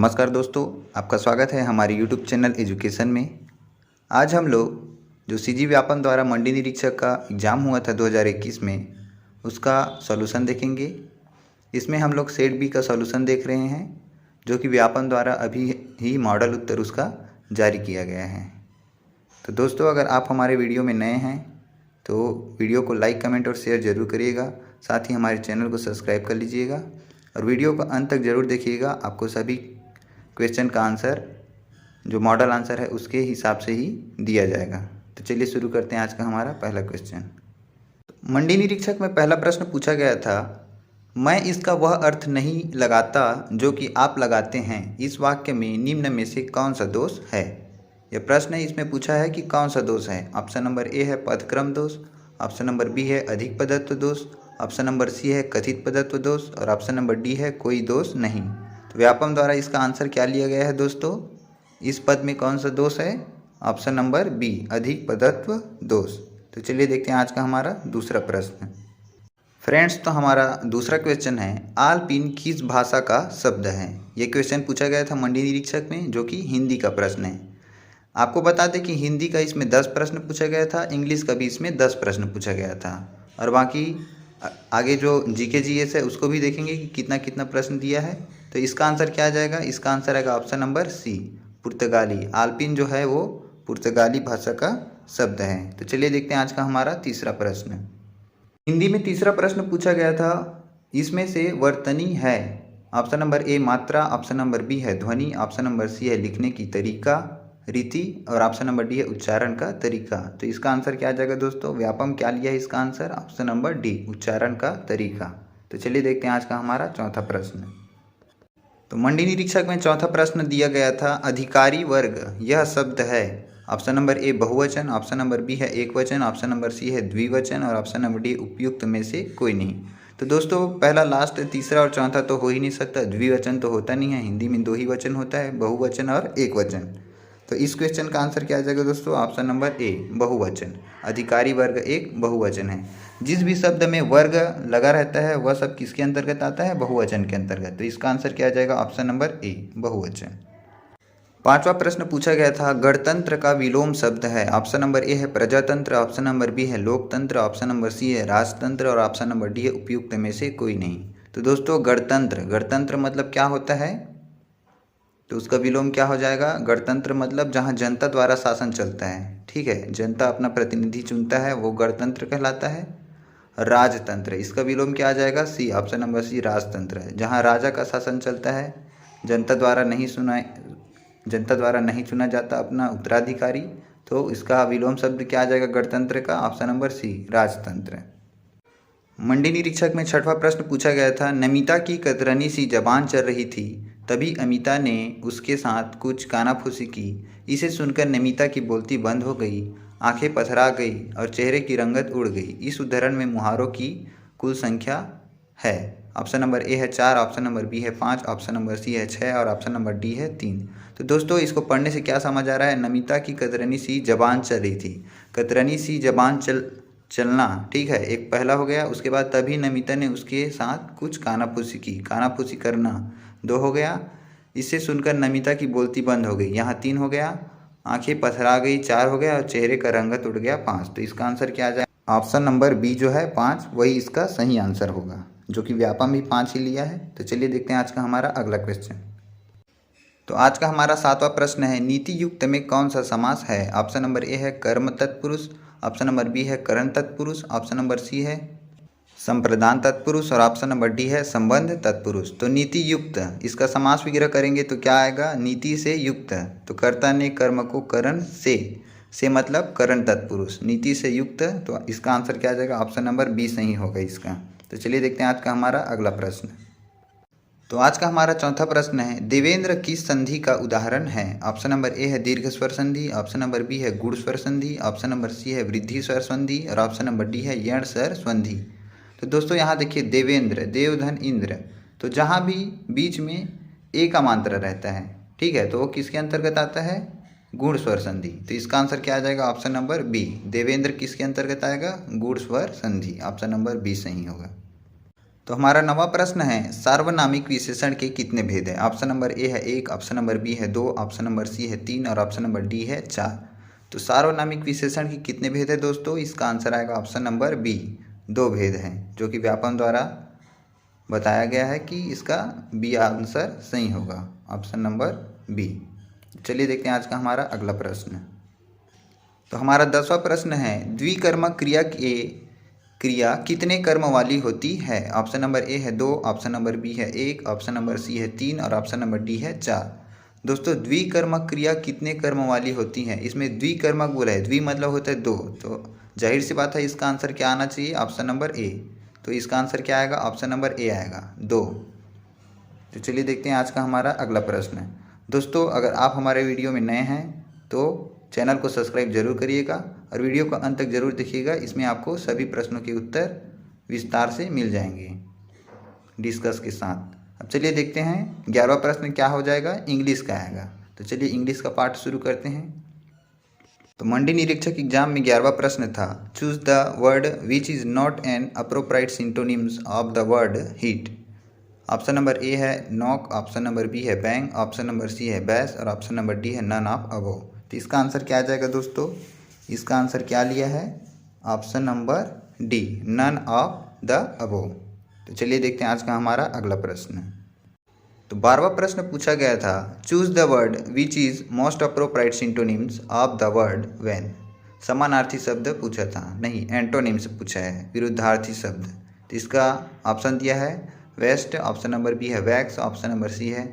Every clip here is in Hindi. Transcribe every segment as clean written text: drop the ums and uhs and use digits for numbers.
नमस्कार दोस्तों, आपका स्वागत है हमारे YouTube चैनल एजुकेशन में। आज हम लोग जो सीजी व्यापम द्वारा मंडी निरीक्षक का एग्ज़ाम हुआ था 2021 में, उसका सॉल्यूशन देखेंगे। इसमें हम लोग सेट बी का सॉल्यूशन देख रहे हैं, जो कि व्यापम द्वारा अभी ही मॉडल उत्तर उसका जारी किया गया है। तो दोस्तों, अगर आप हमारे वीडियो में नए हैं तो वीडियो को लाइक, कमेंट और शेयर ज़रूर करिएगा। साथ ही हमारे चैनल को सब्सक्राइब कर लीजिएगा और वीडियो को अंत तक ज़रूर देखिएगा। आपको सभी क्वेश्चन का आंसर जो मॉडल आंसर है उसके हिसाब से ही दिया जाएगा। तो चलिए शुरू करते हैं आज का हमारा पहला क्वेश्चन। मंडी निरीक्षक में पहला प्रश्न पूछा गया था, मैं इसका वह अर्थ नहीं लगाता जो कि आप लगाते हैं। इस वाक्य में निम्न में से कौन सा दोष है। यह प्रश्न है, इसमें पूछा है कि कौन सा दोष है। ऑप्शन नंबर ए है पदक्रम दोष, ऑप्शन नंबर बी है अधिक पदत्व दोष, ऑप्शन नंबर सी है कथित पदत्व दोष और ऑप्शन नंबर डी है कोई दोष नहीं। तो व्यापम द्वारा इसका आंसर क्या लिया गया है दोस्तों, इस पद में कौन सा दोष है। ऑप्शन नंबर बी अधिक पदत्व दोष। तो चलिए देखते हैं आज का हमारा दूसरा प्रश्न। फ्रेंड्स, तो हमारा दूसरा क्वेश्चन है, आलपीन किस भाषा का शब्द है। ये क्वेश्चन पूछा गया था मंडी निरीक्षक में, जो कि हिंदी का प्रश्न है। आपको बता दें कि हिंदी का इसमें 10 प्रश्न पूछा गया था, इंग्लिश का भी इसमें 10 प्रश्न पूछा गया था और बाकी आगे जो जीके जीएस है उसको भी देखेंगे कि कितना कितना प्रश्न दिया है। तो इसका आंसर क्या आ जाएगा, इसका आंसर आएगा ऑप्शन नंबर सी पुर्तगाली। आलपीन जो है वो पुर्तगाली भाषा का शब्द है। तो चलिए देखते हैं आज का हमारा तीसरा प्रश्न। हिंदी में तीसरा प्रश्न पूछा गया था, इसमें से वर्तनी है। ऑप्शन नंबर ए मात्रा, ऑप्शन नंबर बी है ध्वनि, ऑप्शन नंबर सी है लिखने की तरीका रीति और ऑप्शन नंबर डी है उच्चारण का तरीका। तो इसका आंसर क्या आ जाएगा दोस्तों, व्यापम क्या लिया है इसका आंसर, ऑप्शन नंबर डी उच्चारण का तरीका। तो चलिए देखते हैं आज का हमारा चौथा प्रश्न। तो मंडी निरीक्षक में चौथा प्रश्न दिया गया था, अधिकारी वर्ग यह शब्द है। ऑप्शन नंबर ए बहुवचन, ऑप्शन नंबर बी है एक वचन, ऑप्शन नंबर सी है द्विवचन और ऑप्शन नंबर डी उपयुक्त में से कोई नहीं। तो दोस्तों पहला लास्ट तीसरा और चौथा तो हो ही नहीं सकता, द्विवचन तो होता नहीं है। हिंदी में 2 ही वचन होता है, बहुवचन और एक वचन। तो इस क्वेश्चन का आंसर क्या आ जाएगा दोस्तों, ऑप्शन नंबर ए बहुवचन। अधिकारी वर्ग एक बहुवचन है। जिस भी शब्द में वर्ग लगा रहता है वह सब किसके अंतर्गत आता है, बहुवचन के अंतर्गत। तो इसका आंसर क्या आ जाएगा, ऑप्शन नंबर ए बहुवचन। पांचवा प्रश्न पूछा गया था, गणतंत्र का विलोम शब्द है। ऑप्शन नंबर ए है प्रजातंत्र, ऑप्शन नंबर बी है लोकतंत्र, ऑप्शन नंबर सी है राजतंत्र और ऑप्शन नंबर डी है उपयुक्त में से कोई नहीं। तो दोस्तों गणतंत्र मतलब क्या होता है, तो उसका विलोम क्या हो जाएगा, गणतंत्र मतलब जहाँ जनता द्वारा शासन चलता है। ठीक है, जनता अपना प्रतिनिधि चुनता है, वो गणतंत्र कहलाता है। राजतंत्र, इसका विलोम क्या आ जाएगा, सी ऑप्शन नंबर सी राजतंत्र है, जहाँ राजा का शासन चलता है, जनता द्वारा नहीं चुना जाता अपना उत्तराधिकारी। तो इसका विलोम शब्द क्या आ जाएगा गणतंत्र का, ऑप्शन नंबर सी राजतंत्र। मंडी निरीक्षक में छठवां प्रश्न पूछा गया था, नमिता की कतरनी सी जबान चल रही थी, तभी अमिता ने उसके साथ कुछ कानाफूसी की। इसे सुनकर नमिता की बोलती बंद हो गई, आंखें पथरा गई और चेहरे की रंगत उड़ गई। इस उदाहरण में मुहावरों की कुल संख्या है। ऑप्शन नंबर ए है 4, ऑप्शन नंबर बी है 5, ऑप्शन नंबर सी है 6 और ऑप्शन नंबर डी है 3। तो दोस्तों इसको पढ़ने से क्या समझ आ रहा है, नमिता की कतरनी सी जबान चल रही थी। कतरनी सी जबान चलना, ठीक है, एक पहला हो गया। उसके बाद तभी नमिता ने उसके साथ कुछ कानाफूसी की, कानाफूसी करना 2 हो गया। इसे सुनकर नमिता की बोलती बंद हो गई, यहाँ 3 हो गया। आंखें पथरा गई 4 हो गया और चेहरे का रंगत उड़ गया 5। तो इसका आंसर क्या आ जाए, ऑप्शन नंबर बी जो है 5 वही इसका सही आंसर होगा, जो कि व्यापम भी 5 ही लिया है। तो चलिए देखते हैं आज का हमारा अगला क्वेश्चन। तो आज का हमारा 7वां प्रश्न है, नीति युक्त में कौन सा समास है। ऑप्शन नंबर ए है कर्म तत्पुरुष, ऑप्शन नंबर बी है करण तत्पुरुष, ऑप्शन नंबर सी है संप्रदान तत्पुरुष और ऑप्शन नंबर डी है संबंध तत्पुरुष। तो नीति युक्त, इसका समास विग्रह करेंगे तो क्या आएगा, नीति से युक्त। तो कर्ता ने कर्म को करण से मतलब करण तत्पुरुष, नीति से युक्त। तो इसका आंसर क्या आ जाएगा, ऑप्शन नंबर बी सही होगा इसका। तो चलिए देखते हैं आज का हमारा अगला प्रश्न। तो आज का हमारा चौथा प्रश्न है, देवेंद्र किस संधि का उदाहरण है। ऑप्शन नंबर ए है दीर्घ स्वर संधि, ऑप्शन नंबर बी है गुण स्वर संधि, ऑप्शन नंबर सी है वृद्धि स्वर संधि और ऑप्शन नंबर डी है यण स्वर संधि। तो दोस्तों यहाँ देखिए, देवेंद्र देवधन इंद्र, तो जहाँ भी बीच में ए का मात्रा रहता है, ठीक है, तो वो किसके अंतर्गत आता है, गुण स्वर संधि। तो इसका आंसर क्या आ जाएगा, ऑप्शन नंबर बी देवेंद्र किसके अंतर्गत आएगा, गुण स्वर संधि। ऑप्शन नंबर बी सही होगा। तो हमारा नवा प्रश्न है, सार्वनामिक विशेषण के कितने भेद हैं? ऑप्शन नंबर ए है 1, ऑप्शन नंबर बी है 2, ऑप्शन नंबर सी है 3 और ऑप्शन नंबर डी है 4। तो सार्वनामिक विशेषण के कितने भेद है दोस्तों? इसका आंसर आएगा ऑप्शन नंबर बी, 2 भेद हैं, जो कि व्यापम द्वारा बताया गया है कि इसका बी आंसर सही होगा, ऑप्शन नंबर बी। चलिए देखते हैं आज का हमारा अगला प्रश्न। तो हमारा 10वां प्रश्न है, द्विकर्मक क्रिया कितने कर्म वाली होती है? ऑप्शन नंबर ए है 2, ऑप्शन नंबर बी है 1, ऑप्शन नंबर सी है 3 और ऑप्शन नंबर डी है 4। दोस्तों द्विकर्मक क्रिया कितने कर्म वाली होती है? इसमें द्विकर्मक बोला है, द्वि मतलब होता है 2, तो जाहिर सी बात है इसका आंसर क्या आना चाहिए? ऑप्शन नंबर ए। तो इसका आंसर क्या आएगा? ऑप्शन नंबर ए आएगा, 2। तो चलिए देखते हैं आज का हमारा अगला प्रश्न। दोस्तों अगर आप हमारे वीडियो में नए हैं तो चैनल को सब्सक्राइब जरूर करिएगा और वीडियो को अंत तक जरूर देखिएगा, इसमें आपको सभी प्रश्नों के उत्तर विस्तार से मिल जाएंगे डिस्कस के साथ। अब चलिए देखते हैं 11वां प्रश्न क्या हो जाएगा, इंग्लिश का आएगा। तो चलिए इंग्लिश का पार्ट शुरू करते हैं। तो मंडी निरीक्षक एग्जाम में 11वां प्रश्न था, choose the word which is not an appropriate synonyms of the word heat. Option number A है नॉक, ऑप्शन नंबर बी है बैंग, ऑप्शन नंबर सी है बैश और ऑप्शन नंबर डी है नन ऑफ अबोव। तो इसका आंसर क्या आ जाएगा दोस्तों? इसका आंसर क्या लिया है? Option number D, none of the above. तो चलिए देखते हैं आज का हमारा अगला प्रश्न। तो 12वां प्रश्न पूछा गया था, choose the word which is most appropriate synonyms of the word when. समानार्थी शब्द पूछा था, नहीं एंटोनिम्स पूछा है, विरुद्धार्थी शब्द। तो इसका ऑप्शन दिया है वेस्ट, ऑप्शन नंबर बी है वैक्स, ऑप्शन नंबर सी है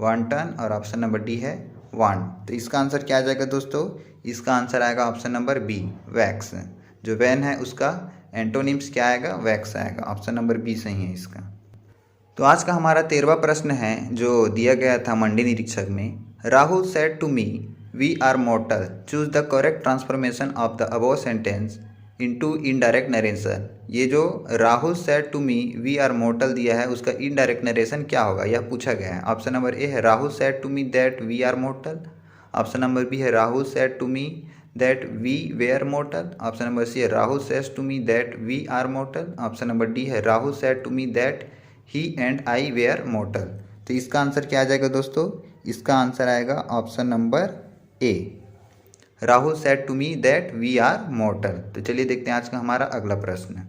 वांटन और ऑप्शन नंबर डी है वांट। तो इसका आंसर क्या आ जाएगा दोस्तों? इसका आंसर आएगा ऑप्शन नंबर बी, वैक्स। जो वैन है उसका एंटोनिम्स क्या आएगा? वैक्स आएगा, ऑप्शन नंबर बी सही है इसका। तो आज का हमारा 13वां प्रश्न है जो दिया गया था मंडी निरीक्षक में, Rahul said to me we are mortal, choose the correct transformation of the above sentence into indirect narration. ये जो Rahul said to me we are mortal दिया है उसका इनडायरेक्ट नरेशन क्या होगा, यह पूछा गया है। ऑप्शन नंबर ए है Rahul said to me that we are mortal, option number B है Rahul said to me that we were mortal, option number C है Rahul says to me that we are mortal, option number D है Rahul said to me that he and I were mortal. तो इसका आंसर क्या आ जाएगा दोस्तों? इसका आंसर आएगा option number A, Rahul said to me that we are mortal. तो चलिए देखते हैं आज का हमारा अगला प्रश्न।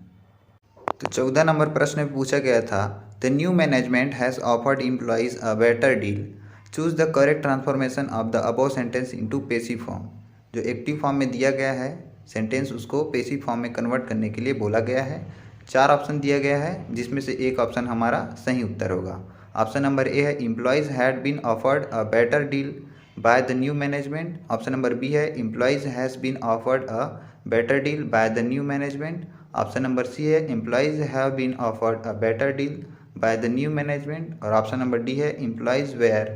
तो 14 नंबर प्रश्न में पूछा गया था, the new management has offered employees a better deal, choose the correct transformation of the above sentence into passive form. जो एक्टिव फॉर्म में दिया गया है सेंटेंस उसको पेसिव फॉर्म में कन्वर्ट करने के लिए बोला गया है। 4 ऑप्शन दिया गया है जिसमें से एक ऑप्शन हमारा सही उत्तर होगा। ऑप्शन नंबर ए है employees had been offered a better deal by the new management, option number B है employees has been offered a better deal by the new management, option number C है employees have been offered a better deal by the new management और ऑप्शन नंबर डी है employees were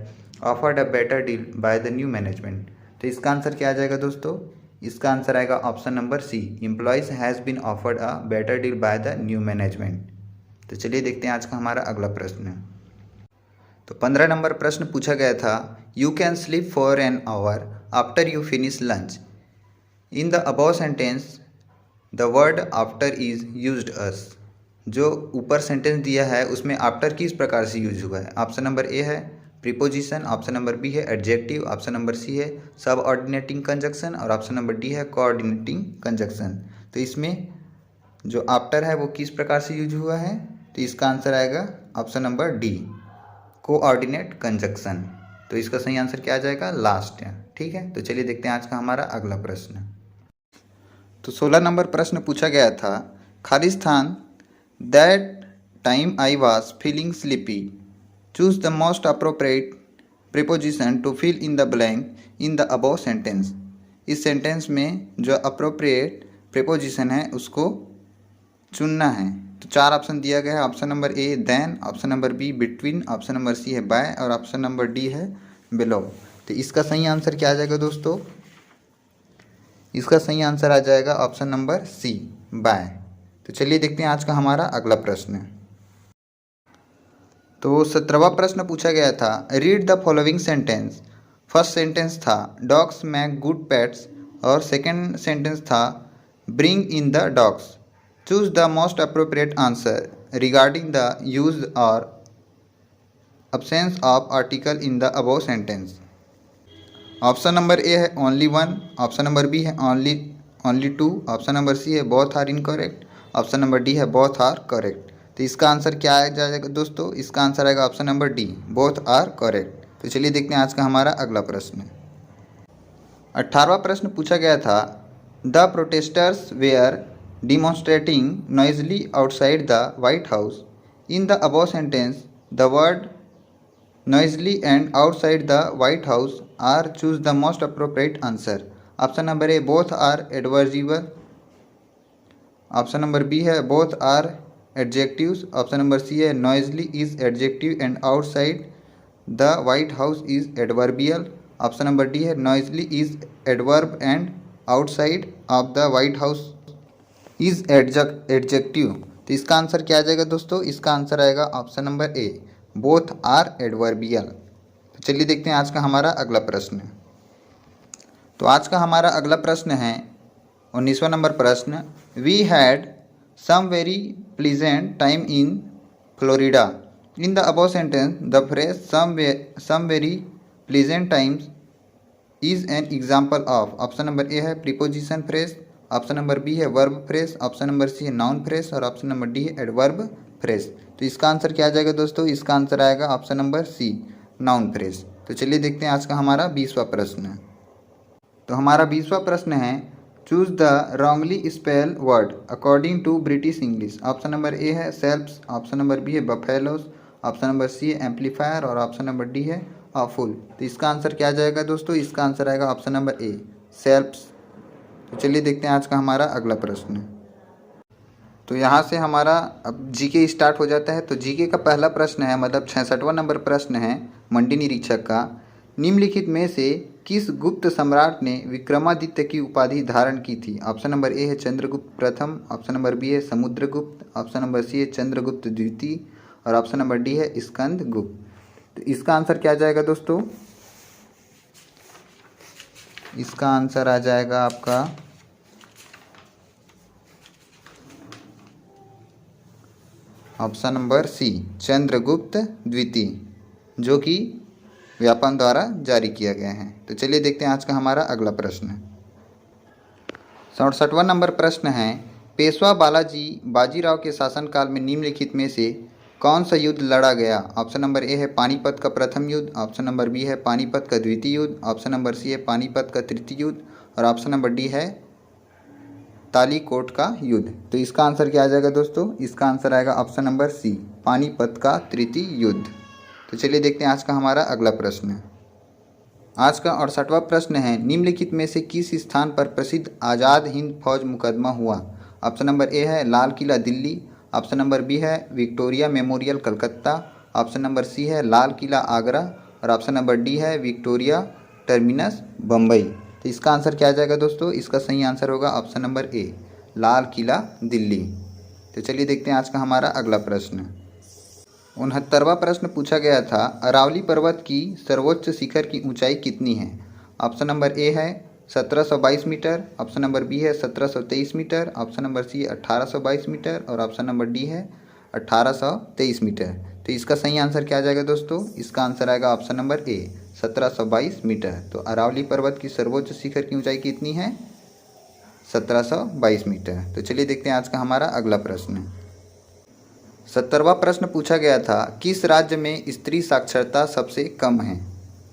offered a better deal by the new management. तो इसका आंसर क्या आ जाएगा दोस्तों? इसका आंसर आएगा option number C, employees has been offered a better deal by the new management. तो चलिए देखते हैं आज का हमारा अगला प्रश्न। तो 15 नंबर प्रश्न पूछा गया था, you can sleep for an hour after you finish lunch, in the above sentence the word after is used as. जो ऊपर सेंटेंस दिया है उसमें आफ्टर किस प्रकार से यूज हुआ है? ऑप्शन नंबर ए है प्रीपोजिशन, ऑप्शन नंबर बी है एडजेक्टिव, ऑप्शन नंबर सी है सब ऑर्डिनेटिंग कंजक्शन और ऑप्शन नंबर डी है कोऑर्डिनेटिंग कंजक्शन। तो इसमें जो आफ्टर है वो किस प्रकार से यूज हुआ है? तो इसका आंसर आएगा option number D, coordinate conjunction. तो इसका सही आंसर क्या आ जाएगा? लास्ट है। ठीक है, तो चलिए देखते हैं आज का हमारा अगला प्रश्न। तो 16 नंबर प्रश्न पूछा गया था, खालिस्तान that time I was feeling sleepy, choose the most appropriate preposition to fill in the blank in the above sentence. इस सेंटेंस में जो अप्रोप्रिएट प्रीपोजिशन है उसको चुनना है। तो 4 ऑप्शन दिया गया है, option number A then, option number B between, option number C है बाय और ऑप्शन नंबर डी है बिलो। तो इसका सही आंसर क्या आ जाएगा दोस्तों? इसका सही आंसर आ जाएगा ऑप्शन नंबर सी, बाय। तो चलिए देखते हैं आज का हमारा अगला प्रश्न। तो 17वां प्रश्न पूछा गया था, read the following sentence. First sentence था डॉग्स मेक गुड पेट्स और सेकंड सेंटेंस था bring in the dogs, choose the most appropriate answer. regarding the use or absence of article in the above sentence? Option number A है only one, option number B है only two, option number C है both are incorrect, option number D है बोथ आर करेक्ट। तो इसका आंसर क्या आ जाएगा दोस्तों? इसका आंसर आएगा option number D, both are correct. तो चलिए देखते हैं आज का हमारा अगला प्रश्न। 18वां प्रश्न पूछा गया था, the protesters were demonstrating noisily outside the White House. In the above sentence the word noisily and outside the White House are choose the most appropriate answer. Option number A both are adverbials, option number B है both are adjectives, option number C है noisily is adjective and outside the White House is adverbial, option number D है noisily is adverb and outside of the White House is adjective। तो इसका आंसर क्या आ जाएगा दोस्तों? इसका आंसर आएगा option number A, both are adverbial. तो चलिए देखते हैं आज का हमारा अगला प्रश्न। तो आज का हमारा अगला प्रश्न है 19वां नंबर प्रश्न, we had some very pleasant time in Florida. In the above sentence the phrase some very pleasant times is an example of. Option number A है preposition phrase, option number B है verb phrase, option number C है नाउन फ्रेज और ऑप्शन नंबर डी है एडवर्ब फ्रेज। तो इसका आंसर क्या आ जाएगा दोस्तों? इसका आंसर आएगा option number C, noun phrase. तो चलिए देखते हैं आज का हमारा 20वां प्रश्न। तो हमारा 20वां प्रश्न है, choose the wrongly spell word according to British English. Option number A है सेल्फ्स, ऑप्शन नंबर बी है बफेलोस, ऑप्शन नंबर सी है एम्पलीफायर और ऑप्शन नंबर डी है ऑफुल। तो इसका आंसर क्या आ जाएगा दोस्तों? इसका आंसर आएगा ऑप्शन नंबर ए, सेल्फ्स। तो चलिए देखते हैं आज का हमारा अगला प्रश्न। तो यहाँ से हमारा अब जीके स्टार्ट हो जाता है। तो जीके का पहला प्रश्न है, मतलब 66वां नंबर प्रश्न है मंडी निरीक्षक का, निम्नलिखित में से किस गुप्त सम्राट ने विक्रमादित्य की उपाधि धारण की थी? ऑप्शन नंबर ए है चंद्रगुप्त प्रथम, ऑप्शन नंबर बी है समुद्रगुप्त, ऑप्शन नंबर सी है चंद्रगुप्त द्वितीय और ऑप्शन नंबर डी है स्कंदगुप्त। तो इसका आंसर क्या आ जाएगा दोस्तों? इसका आंसर आ जाएगा आपका ऑप्शन नंबर सी, चंद्रगुप्त द्वितीय, जो कि व्यापन द्वारा जारी किया गया है। तो चलिए देखते हैं आज का हमारा अगला प्रश्न। 67वां नंबर प्रश्न है, पेशवा बालाजी बाजीराव के शासनकाल में निम्नलिखित में से कौन सा युद्ध लड़ा गया? ऑप्शन नंबर ए है पानीपत का प्रथम युद्ध, ऑप्शन नंबर बी है पानीपत का द्वितीय युद्ध, ऑप्शन नंबर सी है पानीपत का तृतीय युद्ध और ऑप्शन नंबर डी है तालीकोट का युद्ध। तो इसका आंसर क्या आ जाएगा दोस्तों? इसका आंसर आएगा ऑप्शन नंबर सी, पानीपत का तृतीय युद्ध। तो चलिए देखते हैं आज का हमारा अगला प्रश्न। आज का 68वां प्रश्न है, निम्नलिखित में से किस स्थान पर प्रसिद्ध आज़ाद हिंद फौज मुकदमा हुआ? ऑप्शन नंबर ए है Lal Qila Delhi, option number B है Victoria Memorial Calcutta, option number C है लाल किला आगरा और ऑप्शन नंबर डी है विक्टोरिया टर्मिनस बम्बई। तो इसका आंसर क्या आ जाएगा दोस्तों? इसका सही आंसर होगा ऑप्शन नंबर ए, लाल किला दिल्ली। तो चलिए देखते हैं आज का हमारा अगला प्रश्न। 69वां प्रश्न पूछा गया था, अरावली पर्वत की सर्वोच्च शिखर की ऊंचाई कितनी है? ऑप्शन नंबर ए है 1722 मीटर, ऑप्शन नंबर बी है 1723 metre, option number C 1822 metre और ऑप्शन नंबर डी है 1823 मीटर। तो इसका सही आंसर क्या आ जाएगा दोस्तों? इसका आंसर आएगा ऑप्शन नंबर ए, 1722 मीटर। तो अरावली पर्वत की सर्वोच्च शिखर की ऊंचाई कितनी है? 1722 मीटर। तो चलिए देखते हैं आज का हमारा अगला प्रश्न। 70वां प्रश्न पूछा गया था, किस राज्य में स्त्री साक्षरता सबसे कम है?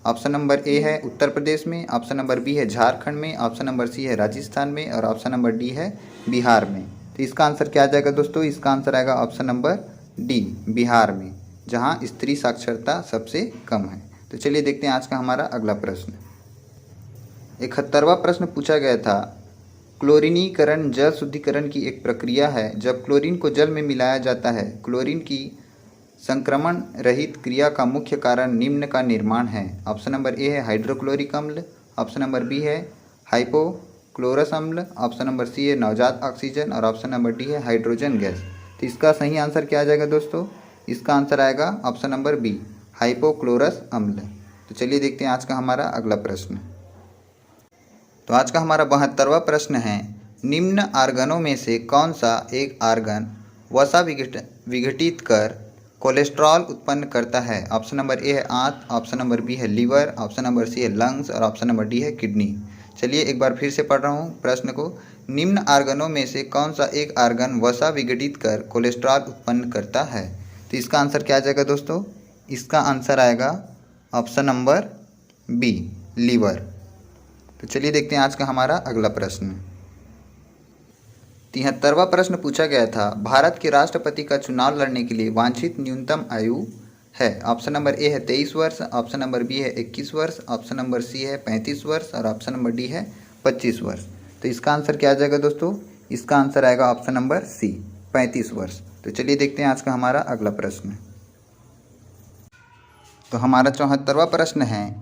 ऑप्शन नंबर ए है उत्तर प्रदेश में, ऑप्शन नंबर बी है झारखंड में, ऑप्शन नंबर सी है राजस्थान में और ऑप्शन नंबर डी है बिहार में। तो इसका आंसर क्या आ जाएगा दोस्तों? इसका आंसर आएगा ऑप्शन नंबर डी, बिहार में, जहां स्त्री साक्षरता सबसे कम है। तो चलिए देखते हैं आज का हमारा अगला प्रश्न। 71वां प्रश्न पूछा गया था, क्लोरीनीकरण जल शुद्धिकरण की एक प्रक्रिया है। जब क्लोरीन को जल में मिलाया जाता है, क्लोरीन की संक्रमण रहित क्रिया का मुख्य कारण निम्न का निर्माण है। ऑप्शन नंबर ए है हाइड्रोक्लोरिक अम्ल, ऑप्शन नंबर बी है हाइपोक्लोरस अम्ल, ऑप्शन नंबर सी है नवजात ऑक्सीजन और ऑप्शन नंबर डी है हाइड्रोजन गैस। तो इसका सही आंसर क्या आ जाएगा दोस्तों? इसका आंसर आएगा ऑप्शन नंबर बी, हाइपोक्लोरस अम्ल। तो चलिए देखते हैं आज का हमारा अगला प्रश्न। तो आज का हमारा 72वां प्रश्न है, निम्न आर्गनों में से कौन सा एक आर्गन वसा विघटित कर कोलेस्ट्रॉल उत्पन्न करता है? ऑप्शन नंबर ए है आंत, ऑप्शन नंबर बी है लीवर, ऑप्शन नंबर सी है लंग्स और ऑप्शन नंबर डी है किडनी। चलिए एक बार फिर से पढ़ रहा हूँ प्रश्न को। निम्न आर्गनों में से कौन सा एक आर्गन वसा विघटित कर कोलेस्ट्रॉल उत्पन्न करता है? तो इसका आंसर क्या आ जाएगा दोस्तों? इसका आंसर आएगा ऑप्शन नंबर बी, लीवर। तो चलिए देखते हैं आज का हमारा अगला प्रश्न। 73वां प्रश्न पूछा गया था, भारत के राष्ट्रपति का चुनाव लड़ने के लिए वांछित न्यूनतम आयु है? ऑप्शन नंबर ए है 23 वर्ष, ऑप्शन नंबर बी है 21 वर्ष, ऑप्शन नंबर सी है 35 वर्ष और ऑप्शन नंबर डी है 25 वर्ष। तो इसका आंसर क्या आ जाएगा दोस्तों? इसका आंसर आएगा ऑप्शन नंबर सी, 35 वर्ष। तो चलिए देखते हैं आज का हमारा अगला प्रश्न। तो हमारा 74वां प्रश्न है,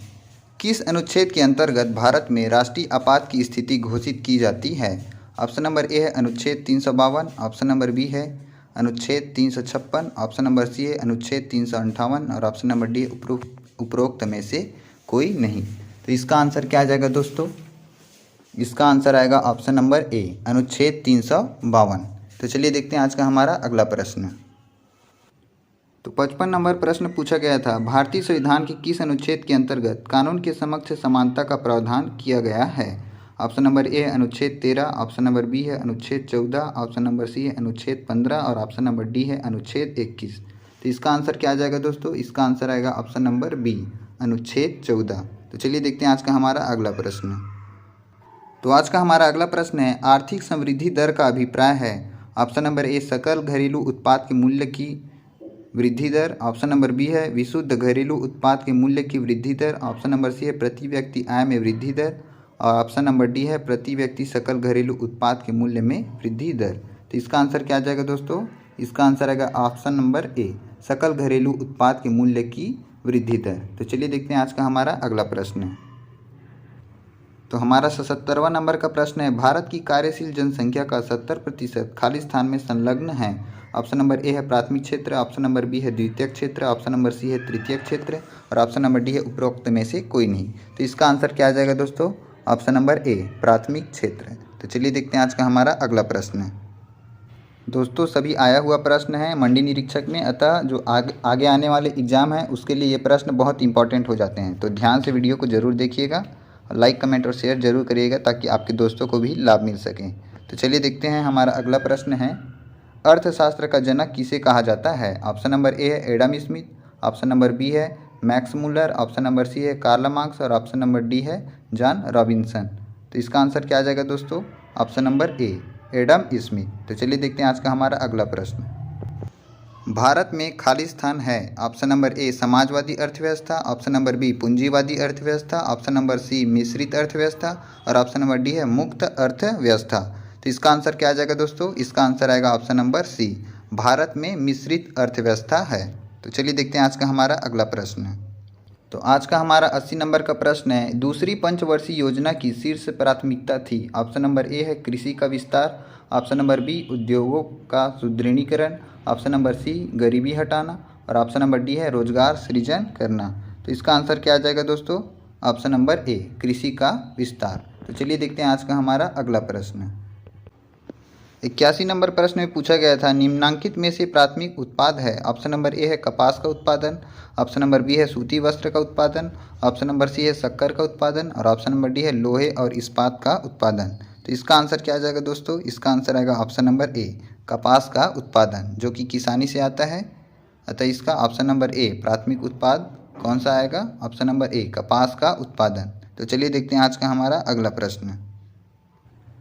किस अनुच्छेद के अंतर्गत भारत में राष्ट्रीय आपात की स्थिति घोषित की जाती है? ऑप्शन नंबर ए है अनुच्छेद 352, ऑप्शन नंबर बी है अनुच्छेद 356, ऑप्शन नंबर सी है अनुच्छेद 358 और ऑप्शन नंबर डी उपरोक्त में से कोई नहीं। तो इसका आंसर क्या आ जाएगा दोस्तों? इसका आंसर आएगा ऑप्शन नंबर ए, अनुच्छेद 352। तो चलिए देखते हैं आज का हमारा अगला प्रश्न। तो 55 नंबर प्रश्न पूछा गया था, भारतीय संविधान के किस अनुच्छेद के अंतर्गत कानून के समक्ष समानता का प्रावधान किया गया है? ऑप्शन नंबर ए है अनुच्छेद 13, ऑप्शन नंबर बी है अनुच्छेद 14, ऑप्शन नंबर सी है अनुच्छेद 15 और ऑप्शन नंबर डी है अनुच्छेद 21। तो इसका आंसर क्या आ जाएगा दोस्तों? इसका आंसर आएगा ऑप्शन नंबर बी, अनुच्छेद 14। तो चलिए देखते हैं आज का हमारा अगला प्रश्न। तो आज का हमारा अगला प्रश्न है, आर्थिक समृद्धि दर का अभिप्राय है? ऑप्शन नंबर ए सकल घरेलू उत्पाद के मूल्य की वृद्धि दर, ऑप्शन नंबर बी है विशुद्ध घरेलू उत्पाद के मूल्य की वृद्धि दर, ऑप्शन नंबर सी है प्रति व्यक्ति आय में वृद्धि दर और ऑप्शन नंबर डी है प्रति व्यक्ति सकल घरेलू उत्पाद के मूल्य में वृद्धि दर। तो इसका आंसर क्या आ जाएगा दोस्तों? इसका आंसर आएगा ऑप्शन नंबर ए, सकल घरेलू उत्पाद के मूल्य की वृद्धि दर। तो चलिए देखते हैं आज का हमारा अगला प्रश्न। तो हमारा 77वां नंबर का प्रश्न है, भारत की कार्यशील जनसंख्या का 70% खाली स्थान में संलग्न है? ऑप्शन नंबर ए है प्राथमिक क्षेत्र, ऑप्शन नंबर बी है द्वितीयक क्षेत्र, ऑप्शन नंबर सी है तृतीयक क्षेत्र और ऑप्शन नंबर डी है उपरोक्त में से कोई नहीं। तो इसका आंसर क्या आ जाएगा दोस्तों? ऑप्शन नंबर ए, प्राथमिक क्षेत्र। तो चलिए देखते हैं आज का हमारा अगला प्रश्न। दोस्तों सभी आया हुआ प्रश्न है मंडी निरीक्षक में, अतः जो आगे आने वाले एग्जाम है उसके लिए ये प्रश्न बहुत इंपॉर्टेंट हो जाते हैं। तो ध्यान से वीडियो को ज़रूर देखिएगा, लाइक कमेंट और शेयर जरूर करिएगा ताकि आपके दोस्तों को भी लाभ मिल सके। तो चलिए देखते हैं हमारा अगला प्रश्न है, अर्थशास्त्र का जनक किसे कहा जाता है? ऑप्शन नंबर ए है Adam Smith, option number B है Max Muller, option number C है कार्ल मार्क्स और ऑप्शन नंबर डी है जॉन रॉबिन्सन। तो इसका आंसर क्या आ जाएगा दोस्तों? Option number A, Adam Smith. तो चलिए देखते हैं आज का हमारा अगला प्रश्न। भारत में खाली स्थान है? ऑप्शन नंबर ए समाजवादी अर्थव्यवस्था, ऑप्शन नंबर बी पूंजीवादी अर्थव्यवस्था, ऑप्शन नंबर सी मिश्रित अर्थव्यवस्था और ऑप्शन नंबर डी है मुक्त अर्थव्यवस्था। तो इसका आंसर क्या आ जाएगा दोस्तों? इसका आंसर आएगा ऑप्शन नंबर सी, भारत में मिश्रित अर्थव्यवस्था है। तो चलिए देखते हैं आज का हमारा अगला प्रश्न। तो आज का हमारा 80 नंबर का प्रश्न है, दूसरी पंचवर्षीय योजना की शीर्ष प्राथमिकता थी? ऑप्शन नंबर ए है कृषि का विस्तार, ऑप्शन नंबर बी उद्योगों का सुदृढ़ीकरण, ऑप्शन नंबर सी गरीबी हटाना और ऑप्शन नंबर डी है रोजगार सृजन करना। तो इसका आंसर क्या आ जाएगा दोस्तों? ऑप्शन नंबर ए, कृषि का विस्तार। तो चलिए देखते हैं आज का हमारा अगला प्रश्न। 81 नंबर प्रश्न में पूछा गया था, निम्नांकित में से प्राथमिक उत्पाद है? ऑप्शन नंबर ए है कपास का उत्पादन, ऑप्शन नंबर बी है सूती वस्त्र का उत्पादन, ऑप्शन नंबर सी है शक्कर का उत्पादन और ऑप्शन नंबर डी है लोहे और इस्पात का उत्पादन। तो इसका आंसर क्या आ जाएगा दोस्तों? इसका आंसर आएगा ऑप्शन नंबर ए, कपास का उत्पादन, जो कि किसानी से आता है। अतः इसका ऑप्शन नंबर ए, प्राथमिक उत्पाद कौन सा आएगा? ऑप्शन नंबर ए, कपास का उत्पादन। तो चलिए देखते हैं आज का हमारा अगला प्रश्न।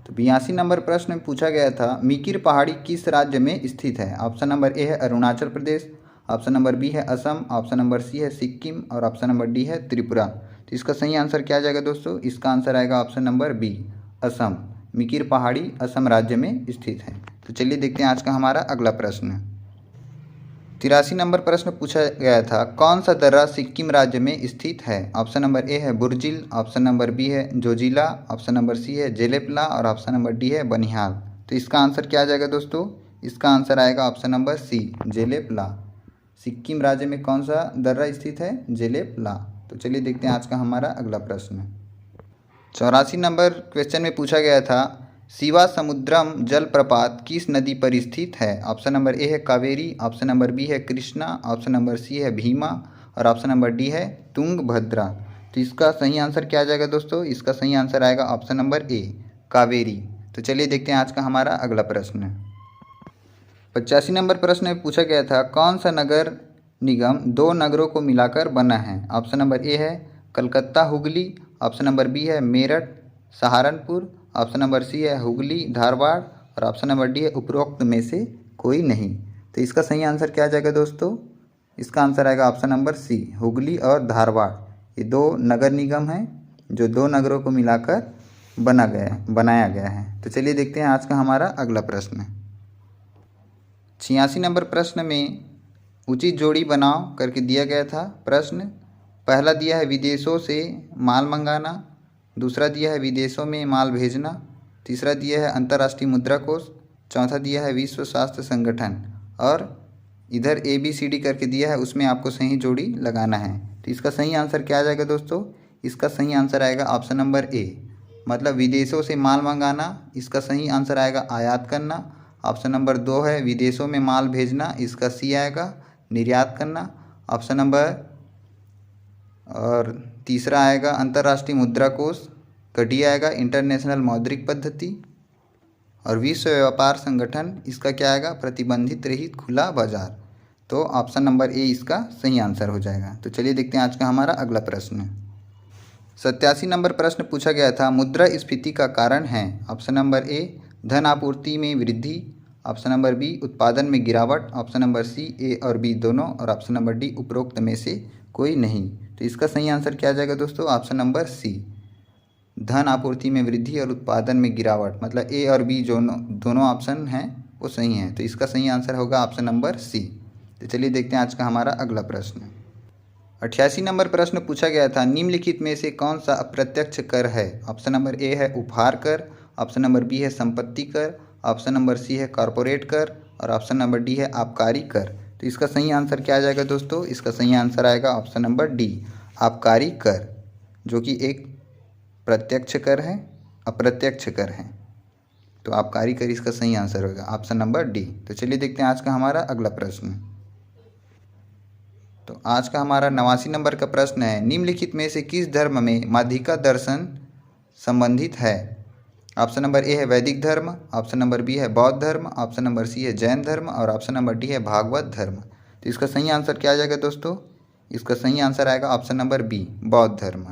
तो 82 नंबर प्रश्न में पूछा गया था, मीकिर पहाड़ी किस राज्य में स्थित है? ऑप्शन नंबर ए है Arunachal Pradesh, option number B है असम, ऑप्शन नंबर सी है सिक्किम और ऑप्शन नंबर डी है त्रिपुरा। तो इसका सही आंसर क्या आ जाएगा दोस्तों? इसका आंसर आएगा ऑप्शन नंबर बी, असम। मीकिर पहाड़ी असम राज्य में स्थित है। तो चलिए देखते हैं आज का हमारा अगला प्रश्न। 83 नंबर प्रश्न पूछा गया था, कौन सा दर्रा सिक्किम राज्य में स्थित है? ऑप्शन नंबर ए है बुर्जिल, ऑप्शन नंबर बी है जोजिला, ऑप्शन नंबर सी है जेलेपला और ऑप्शन नंबर डी है बनिहाल। तो इसका आंसर क्या आ जाएगा दोस्तों? इसका आंसर आएगा option number C, Jelepla. Sikkim राज्य में कौन सा दर्रा स्थित है? जेलेपला। तो चलिए देखते हैं आज का हमारा अगला प्रश्न। 84 नंबर क्वेश्चन में पूछा गया था, शिवा समुद्रम जलप्रपात किस नदी पर स्थित है? ऑप्शन नंबर ए है कावेरी, ऑप्शन नंबर बी है कृष्णा, ऑप्शन नंबर सी है भीमा और ऑप्शन नंबर डी है तुंगभद्रा। तो इसका सही आंसर क्या आ जाएगा दोस्तों? इसका सही आंसर आएगा ऑप्शन नंबर ए कावेरी। तो चलिए देखते हैं आज का हमारा अगला प्रश्न। 85 नंबर प्रश्न में पूछा गया था कौन सा नगर निगम दो नगरों को मिलाकर बना है? ऑप्शन नंबर ए है Calcutta Hooghly, option number B है Meerut Saharanpur, option number C है हुगली धारवाड़ और ऑप्शन नंबर डी है उपरोक्त में से कोई नहीं। तो इसका सही आंसर क्या आ जाएगा दोस्तों? इसका आंसर आएगा ऑप्शन नंबर सी हुगली और धारवाड़। ये दो नगर निगम हैं जो दो नगरों को मिलाकर बनाया गया है। तो चलिए देखते हैं आज का हमारा अगला प्रश्न। 86 नंबर प्रश्न में उचित जोड़ी बनाओ करके दिया गया था प्रश्न। पहला दिया है विदेशों से माल मंगाना, दूसरा दिया है विदेशों में माल भेजना, तीसरा दिया है अंतर्राष्ट्रीय मुद्रा कोष, चौथा दिया है विश्व स्वास्थ्य संगठन और इधर ABCD करके दिया है, उसमें आपको सही जोड़ी लगाना है। तो इसका सही आंसर क्या आ जाएगा दोस्तों? इसका सही आंसर आएगा ऑप्शन नंबर ए मतलब विदेशों से माल मंगाना। इसका सही आंसर आएगा आयात करना। ऑप्शन नंबर 2 है विदेशों में माल भेजना, इसका सी आएगा निर्यात करना। ऑप्शन नंबर और तीसरा आएगा अंतर्राष्ट्रीय मुद्रा कोष का डी आएगा इंटरनेशनल मौद्रिक पद्धति और विश्व व्यापार संगठन इसका क्या आएगा प्रतिबंधित रहित खुला बाजार। तो ऑप्शन नंबर ए इसका सही आंसर हो जाएगा। तो चलिए देखते हैं आज का हमारा अगला प्रश्न। 87 नंबर प्रश्न पूछा गया था मुद्रास्फीति का कारण है। ऑप्शन नंबर ए धन आपूर्ति में वृद्धि, ऑप्शन नंबर बी उत्पादन में गिरावट, ऑप्शन नंबर सी ए और बी दोनों और ऑप्शन नंबर डी उपरोक्त में से कोई नहीं। तो इसका सही आंसर क्या आ जाएगा दोस्तों? ऑप्शन नंबर सी धन आपूर्ति में वृद्धि और उत्पादन में गिरावट, मतलब ए और बी दोनों ऑप्शन हैं वो सही हैं। तो इसका सही आंसर होगा ऑप्शन नंबर सी। तो चलिए देखते हैं आज का हमारा अगला प्रश्न। 88 नंबर प्रश्न पूछा गया था निम्नलिखित में से कौन सा अप्रत्यक्ष कर है? ऑप्शन नंबर ए है उपहार कर, ऑप्शन नंबर बी है संपत्ति कर, ऑप्शन नंबर सी है कॉरपोरेट कर और ऑप्शन नंबर डी है आबकारी कर। तो इसका सही आंसर क्या आ जाएगा दोस्तों? इसका सही आंसर आएगा ऑप्शन नंबर डी आबकारी कर, जो कि एक प्रत्यक्ष कर है अप्रत्यक्ष कर है। तो आबकारी कर इसका सही आंसर होगा ऑप्शन नंबर डी। तो चलिए देखते हैं आज का हमारा अगला प्रश्न। तो आज का हमारा 89 नंबर का प्रश्न है निम्नलिखित में से किस धर्म में माध्यिका दर्शन संबंधित है? ऑप्शन नंबर ए है वैदिक धर्म, ऑप्शन नंबर बी है बौद्ध धर्म, ऑप्शन नंबर सी है जैन धर्म और ऑप्शन नंबर डी है भागवत धर्म। तो इसका सही आंसर क्या आ जाएगा दोस्तों? इसका सही आंसर आएगा ऑप्शन नंबर बी बौद्ध धर्म।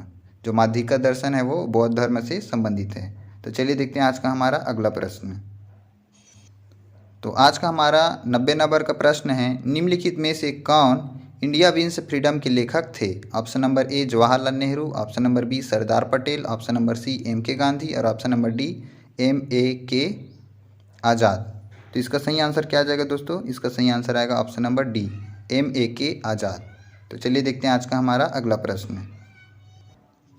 जो माध्यिका दर्शन है वो बौद्ध धर्म से संबंधित है। तो चलिए देखते हैं आज का हमारा अगला प्रश्न। तो आज का हमारा 90 नंबर का प्रश्न है निम्नलिखित में से कौन इंडिया विंस फ्रीडम के लेखक थे? Option number A Jawaharlal Nehru, option number B Sardar Patel, option number C MK Gandhi और option number D MAK Azad. तो इसका सही आंसर क्या आ जाएगा दोस्तों? इसका सही आंसर आएगा option number D MAK Azad. तो चलिए देखते हैं आज का हमारा अगला प्रश्न।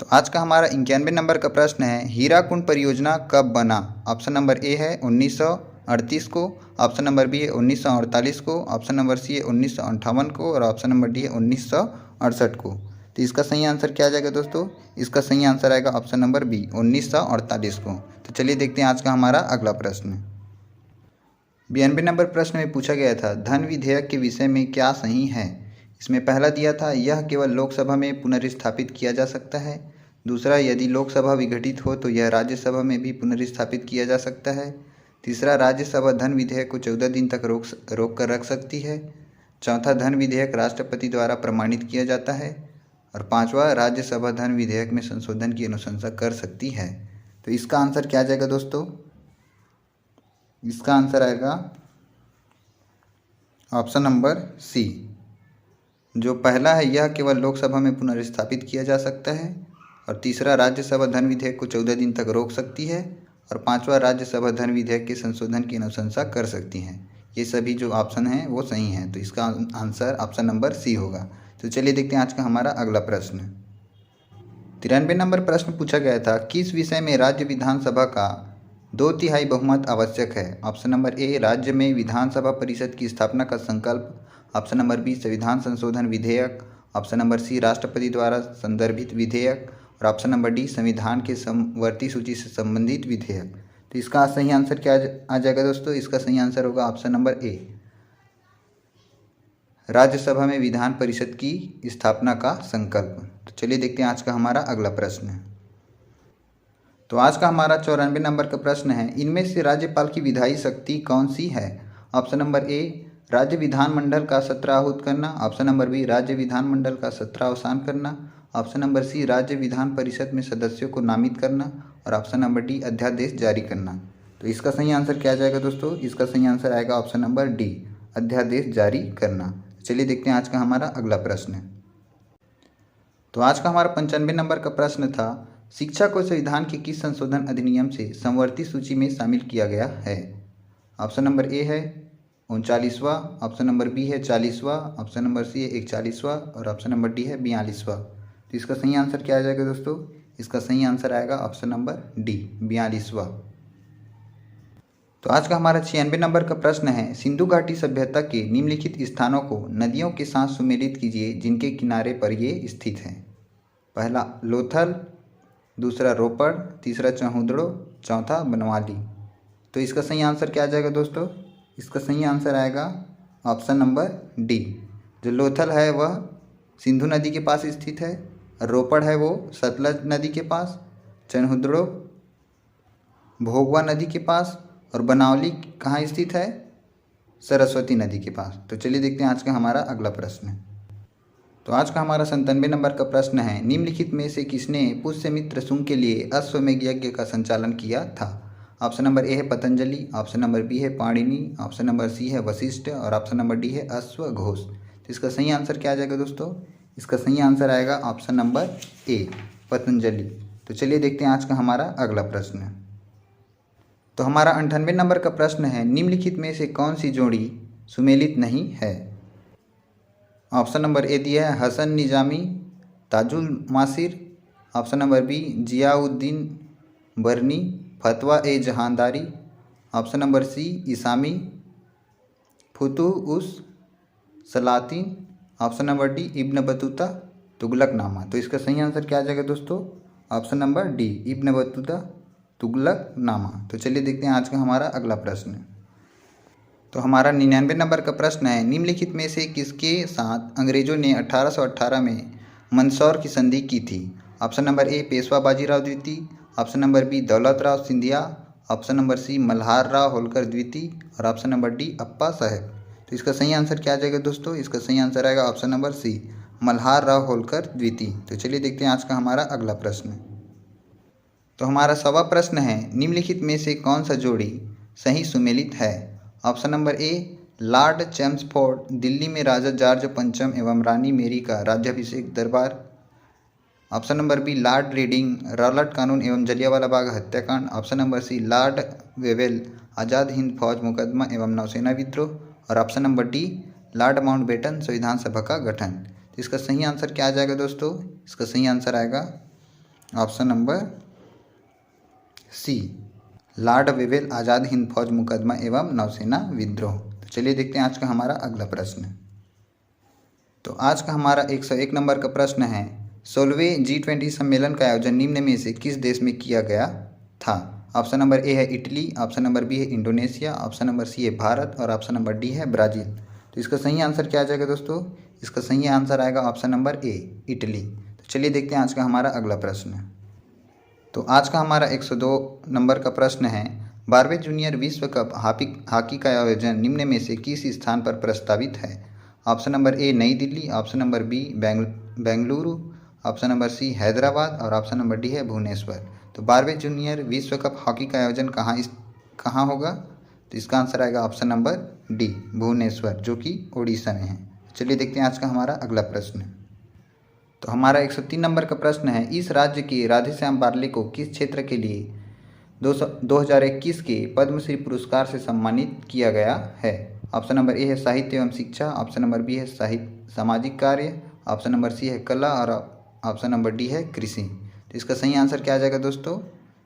तो आज का हमारा 91 नंबर का प्रश्न है हीराकुंड परियोजना कब बना? ऑप्शन नंबर ए है 1938 को, ऑप्शन नंबर बी है 1948 को, ऑप्शन नंबर सी है 1958 को और ऑप्शन नंबर डी है 1968 को। तो इसका सही आंसर क्या आ जाएगा दोस्तों? इसका सही आंसर आएगा ऑप्शन नंबर बी 1948 को। तो चलिए देखते हैं आज का हमारा अगला प्रश्न। 92 नंबर प्रश्न में पूछा गया था धन विधेयक के विषय में क्या सही है? इसमें पहला दिया था यह केवल लोकसभा में पुनर्स्थापित किया जा सकता है, दूसरा यदि लोकसभा विघटित हो तो यह राज्यसभा में भी पुनर्स्थापित किया जा सकता है, तीसरा राज्यसभा धन विधेयक को 14 दिन तक रोक कर रख सकती है, चौथा धन विधेयक राष्ट्रपति द्वारा प्रमाणित किया जाता है और पांचवा राज्यसभा धन विधेयक में संशोधन की अनुशंसा कर सकती है। तो इसका आंसर क्या आ जाएगा दोस्तों? इसका आंसर आएगा ऑप्शन नंबर सी। जो पहला है यह केवल लोकसभा में पुनर्स्थापित किया जा सकता है और तीसरा राज्यसभा धन विधेयक को 14 दिन तक रोक सकती है और पांचवा राज्यसभा धन विधेयक के संशोधन की अनुशंसा कर सकती हैं। ये सभी जो ऑप्शन हैं वो सही हैं। तो इसका आंसर ऑप्शन नंबर सी होगा। तो चलिए देखते हैं आज का हमारा अगला प्रश्न। 93 नंबर प्रश्न पूछा गया था किस विषय में राज्य विधानसभा का 2/3 बहुमत आवश्यक है? ऑप्शन नंबर ए राज्य में विधानसभा परिषद की स्थापना का संकल्प, ऑप्शन नंबर बी संविधान संशोधन विधेयक, ऑप्शन नंबर सी राष्ट्रपति द्वारा संदर्भित विधेयक और ऑप्शन नंबर डी संविधान के समवर्ती सूची से संबंधित विधेयक। तो इसका सही आंसर क्या आ जाएगा दोस्तों? इसका सही आंसर होगा ऑप्शन नंबर ए, राज्यसभा में विधान परिषद की स्थापना का संकल्प। तो चलिए देखते हैं आज का हमारा अगला प्रश्न। तो आज का हमारा 94 नंबर का प्रश्न है, इनमें से राज्यपाल की विधायी शक्ति कौन सी है? ऑप्शन नंबर ए, राज्य विधानमंडल का सत्र आहूत करना। ऑप्शन नंबर बी, राज्य विधानमंडल का सत्र अवसान करना। ऑप्शन नंबर सी, राज्य विधान परिषद में सदस्यों को नामित करना। और ऑप्शन नंबर डी, अध्यादेश जारी करना। तो इसका सही आंसर क्या आ जाएगा दोस्तों? इसका सही आंसर आएगा ऑप्शन नंबर डी, अध्यादेश जारी करना। चलिए देखते हैं आज का हमारा अगला प्रश्न। तो आज का हमारा 95 नंबर का प्रश्न था, शिक्षा को संविधान के किस संशोधन अधिनियम से समवर्ती सूची में शामिल किया गया है? ऑप्शन नंबर ए है 39वां, ऑप्शन नंबर बी है 40वां, ऑप्शन नंबर सी है 41वां और ऑप्शन नंबर डी है 42वां। तो इसका सही आंसर क्या आ जाएगा दोस्तों? इसका सही आंसर आएगा ऑप्शन नंबर डी, 42वां। तो आज का हमारा 96 नंबर का प्रश्न है, सिंधु घाटी सभ्यता के निम्नलिखित स्थानों को नदियों के साथ सुमेलित कीजिए जिनके किनारे पर ये स्थित हैं। पहला लोथल, दूसरा रोपड़, तीसरा चहुंदड़ो, चौथा बनवाली। तो इसका सही आंसर क्या आ जाएगा दोस्तों? इसका सही आंसर आएगा ऑप्शन नंबर डी। जो लोथल है वह सिंधु नदी के पास स्थित है, रोपड़ है वो सतलज नदी के पास, चहुंदड़ो भोगवा नदी के पास और बनावली कहाँ स्थित है? सरस्वती नदी के पास। तो चलिए देखते हैं आज का हमारा अगला प्रश्न। तो आज का हमारा 97 नंबर का प्रश्न है, निम्नलिखित में से किसने पुष्यमित्र शुंग के लिए अश्वमेध यज्ञ का संचालन किया था? ऑप्शन नंबर ए है पतंजलि, ऑप्शन नंबर बी है पाणिनि, ऑप्शन नंबर सी है वशिष्ठ और ऑप्शन नंबर डी है अश्वघोष। तो इसका सही आंसर क्या आ जाएगा दोस्तों? इसका सही आंसर आएगा ऑप्शन नंबर ए, पतंजलि। तो चलिए देखते हैं आज का हमारा अगला प्रश्न। तो हमारा 98 नंबर का प्रश्न है, निम्नलिखित में से कौन सी जोड़ी सुमेलित नहीं है? ऑप्शन नंबर ए दिया है Hasan Nizami Tajul Maasir, option number B Ziauddin Barani Fatawa i Jahandari, option number C Isami Futuh us Salatin, option number D Ibn Battuta Tughlaqnama. तो इसका सही आंसर क्या आ जाएगा दोस्तों? Option number D, Ibn Battuta Tughlaqnama. तो चलिए देखते हैं आज का हमारा अगला प्रश्न। तो हमारा 99 नंबर का प्रश्न है, निम्नलिखित में से किसके साथ अंग्रेजों ने 1818 में मंदसौर की संधि की थी? Option number A Peshwa Bajirao द्वितीय, option number B Daulat Rao Scindia, option number C Malhar Rao Holkar द्वितीय और option number D Appa Saheb. तो इसका सही आंसर क्या आ जाएगा दोस्तों? इसका सही आंसर आएगा option number C, Malhar Rao Holkar द्वितीय। तो चलिए देखते हैं आज का हमारा अगला प्रश्न। तो हमारा 1वां प्रश्न है, निम्नलिखित में से कौन सा जोड़ी सही सुमेलित है? ऑप्शन नंबर ए लॉर्ड चैम्सफोर्ड दिल्ली में राजा जॉर्ज पंचम एवं रानी मेरी का राज्याभिषेक दरबार, option number B Lord Reading Rowlatt कानून एवं जलियांवाला बाग हत्याकांड, option number C Lord Wavell Azad Hind Fauj मुकदमा एवं नौसेना विद्रोह और option number D Lord Mountbatten संविधान सभा का गठन। तो इसका सही आंसर क्या आ जाएगा दोस्तों? इसका सही आंसर आएगा option number C, Lord Wavell Azad Hind Fauj मुकदमा एवं नौसेना विद्रोह। तो चलिए देखते हैं आज का हमारा अगला प्रश्न। तो आज का हमारा 101 नंबर का प्रश्न है, 16वें G20 सम्मेलन का आयोजन निम्न में से किस देश में किया गया था? ऑप्शन नंबर ए है इटली, ऑप्शन नंबर बी है इंडोनेशिया, ऑप्शन नंबर सी है भारत और ऑप्शन नंबर डी है ब्राज़ील। तो इसका सही आंसर क्या आ जाएगा दोस्तों? इसका सही आंसर आएगा ऑप्शन नंबर ए, इटली। तो चलिए देखते हैं आज का हमारा अगला प्रश्न। तो आज का हमारा 102 नंबर का प्रश्न है, 12वें जूनियर विश्व कप हॉकी का आयोजन निम्न में से किस स्थान पर प्रस्तावित है? Option number A New Delhi, option number B Bengaluru, option number C Hyderabad और ऑप्शन नंबर डी है भुवनेश्वर। तो 12वें जूनियर विश्व कप हॉकी का आयोजन कहाँ होगा? तो इसका आंसर आएगा ऑप्शन नंबर डी, भुवनेश्वर, जो कि उड़ीसा में है। चलिए देखते हैं आज का हमारा अगला प्रश्न। तो हमारा 103 नंबर का प्रश्न है, इस राज्य के राधेश्याम बारले को किस क्षेत्र के लिए 2021 के पद्मश्री पुरस्कार से सम्मानित किया गया है? ऑप्शन नंबर ए है साहित्य एवं शिक्षा, ऑप्शन नंबर बी है सामाजिक कार्य, ऑप्शन नंबर सी है कला और ऑप्शन नंबर डी है कृषि। तो इसका सही आंसर क्या आ जाएगा दोस्तों?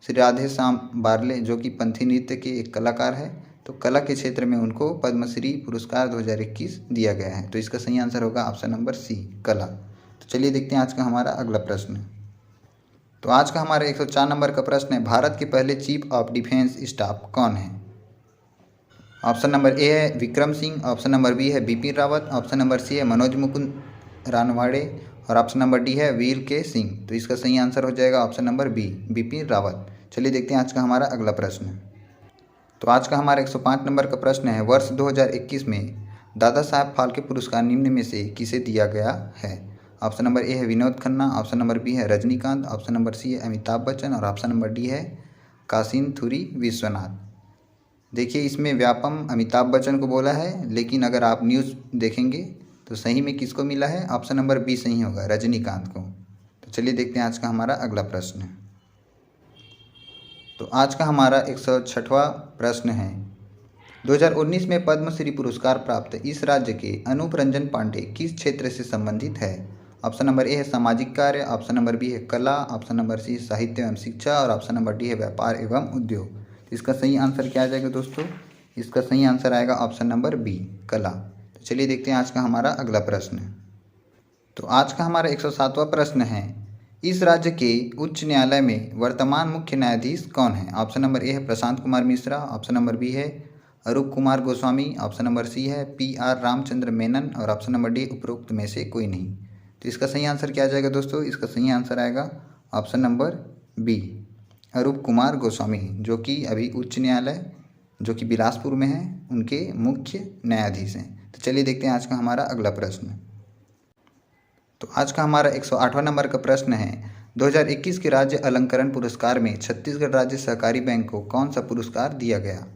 श्री राधेश्याम बारले जो कि पंथी नृत्य के एक कलाकार है, तो कला के क्षेत्र में उनको पद्मश्री पुरस्कार 2021 दिया गया है। तो इसका सही आंसर होगा ऑप्शन नंबर सी, कला। तो चलिए देखते हैं आज का हमारा अगला प्रश्न। तो आज का हमारा 104 नंबर का प्रश्न है, भारत के पहले चीफ ऑफ डिफेंस स्टाफ कौन है? ऑप्शन नंबर ए है Vikram Singh, option number B है Bipin Rawat, option number C है मनोज मुकुंद रानवाड़े और ऑप्शन नंबर डी है वीर के सिंह। तो इसका सही आंसर हो जाएगा option number B, Bipin Rawat. चलिए देखते हैं आज का हमारा अगला प्रश्न। तो आज का हमारा 105 नंबर का प्रश्न है, वर्ष 2021 में दादा साहब फाल्के पुरस्कार निम्न में से किसे दिया गया है? ऑप्शन नंबर ए है Vinod Khanna, option number B है रजनीकांत, ऑप्शन नंबर सी है अमिताभ बच्चन और ऑप्शन नंबर डी है कासिम थुरी विश्वनाथ। देखिए इसमें व्यापम अमिताभ बच्चन को बोला है, लेकिन अगर आप न्यूज़ देखेंगे तो सही में किसको मिला है? ऑप्शन नंबर बी सही होगा, रजनीकांत को। तो चलिए देखते हैं आज का हमारा अगला प्रश्न। तो आज का हमारा 106वां प्रश्न है, 2019 में पद्मश्री पुरस्कार प्राप्त इस राज्य के अनूप रंजन पांडे किस क्षेत्र से संबंधित है? ऑप्शन नंबर ए है सामाजिक कार्य, ऑप्शन नंबर बी है कला, ऑप्शन नंबर सी साहित्य एवं शिक्षा और ऑप्शन नंबर डी है व्यापार एवं उद्योग। तो इसका सही आंसर क्या आ जाएगा दोस्तों? इसका सही आंसर आएगा ऑप्शन नंबर बी, कला। तो चलिए देखते हैं आज का हमारा अगला प्रश्न। तो आज का हमारा 107वां प्रश्न है, इस राज्य के उच्च न्यायालय में वर्तमान मुख्य न्यायाधीश कौन है? ऑप्शन नंबर ए है Prashant Kumar Mishra, option number B है Arup Kumar Goswami, option number C है PR रामचंद्र मेनन और ऑप्शन नंबर डी उपरोक्त में से कोई नहीं। तो इसका सही आंसर क्या आ जाएगा दोस्तों? इसका सही आंसर आएगा ऑप्शन नंबर बी, अरूप कुमार गोस्वामी, जो कि अभी उच्च न्यायालय जो कि बिलासपुर में है उनके मुख्य न्यायाधीश हैं। तो चलिए देखते हैं आज का हमारा अगला प्रश्न। तो आज का हमारा 108वां नंबर का प्रश्न है, 2021 के राज्य अलंकरण पुरस्कार में छत्तीसगढ़ राज्य सहकारी बैंक को कौन सा पुरस्कार दिया गया?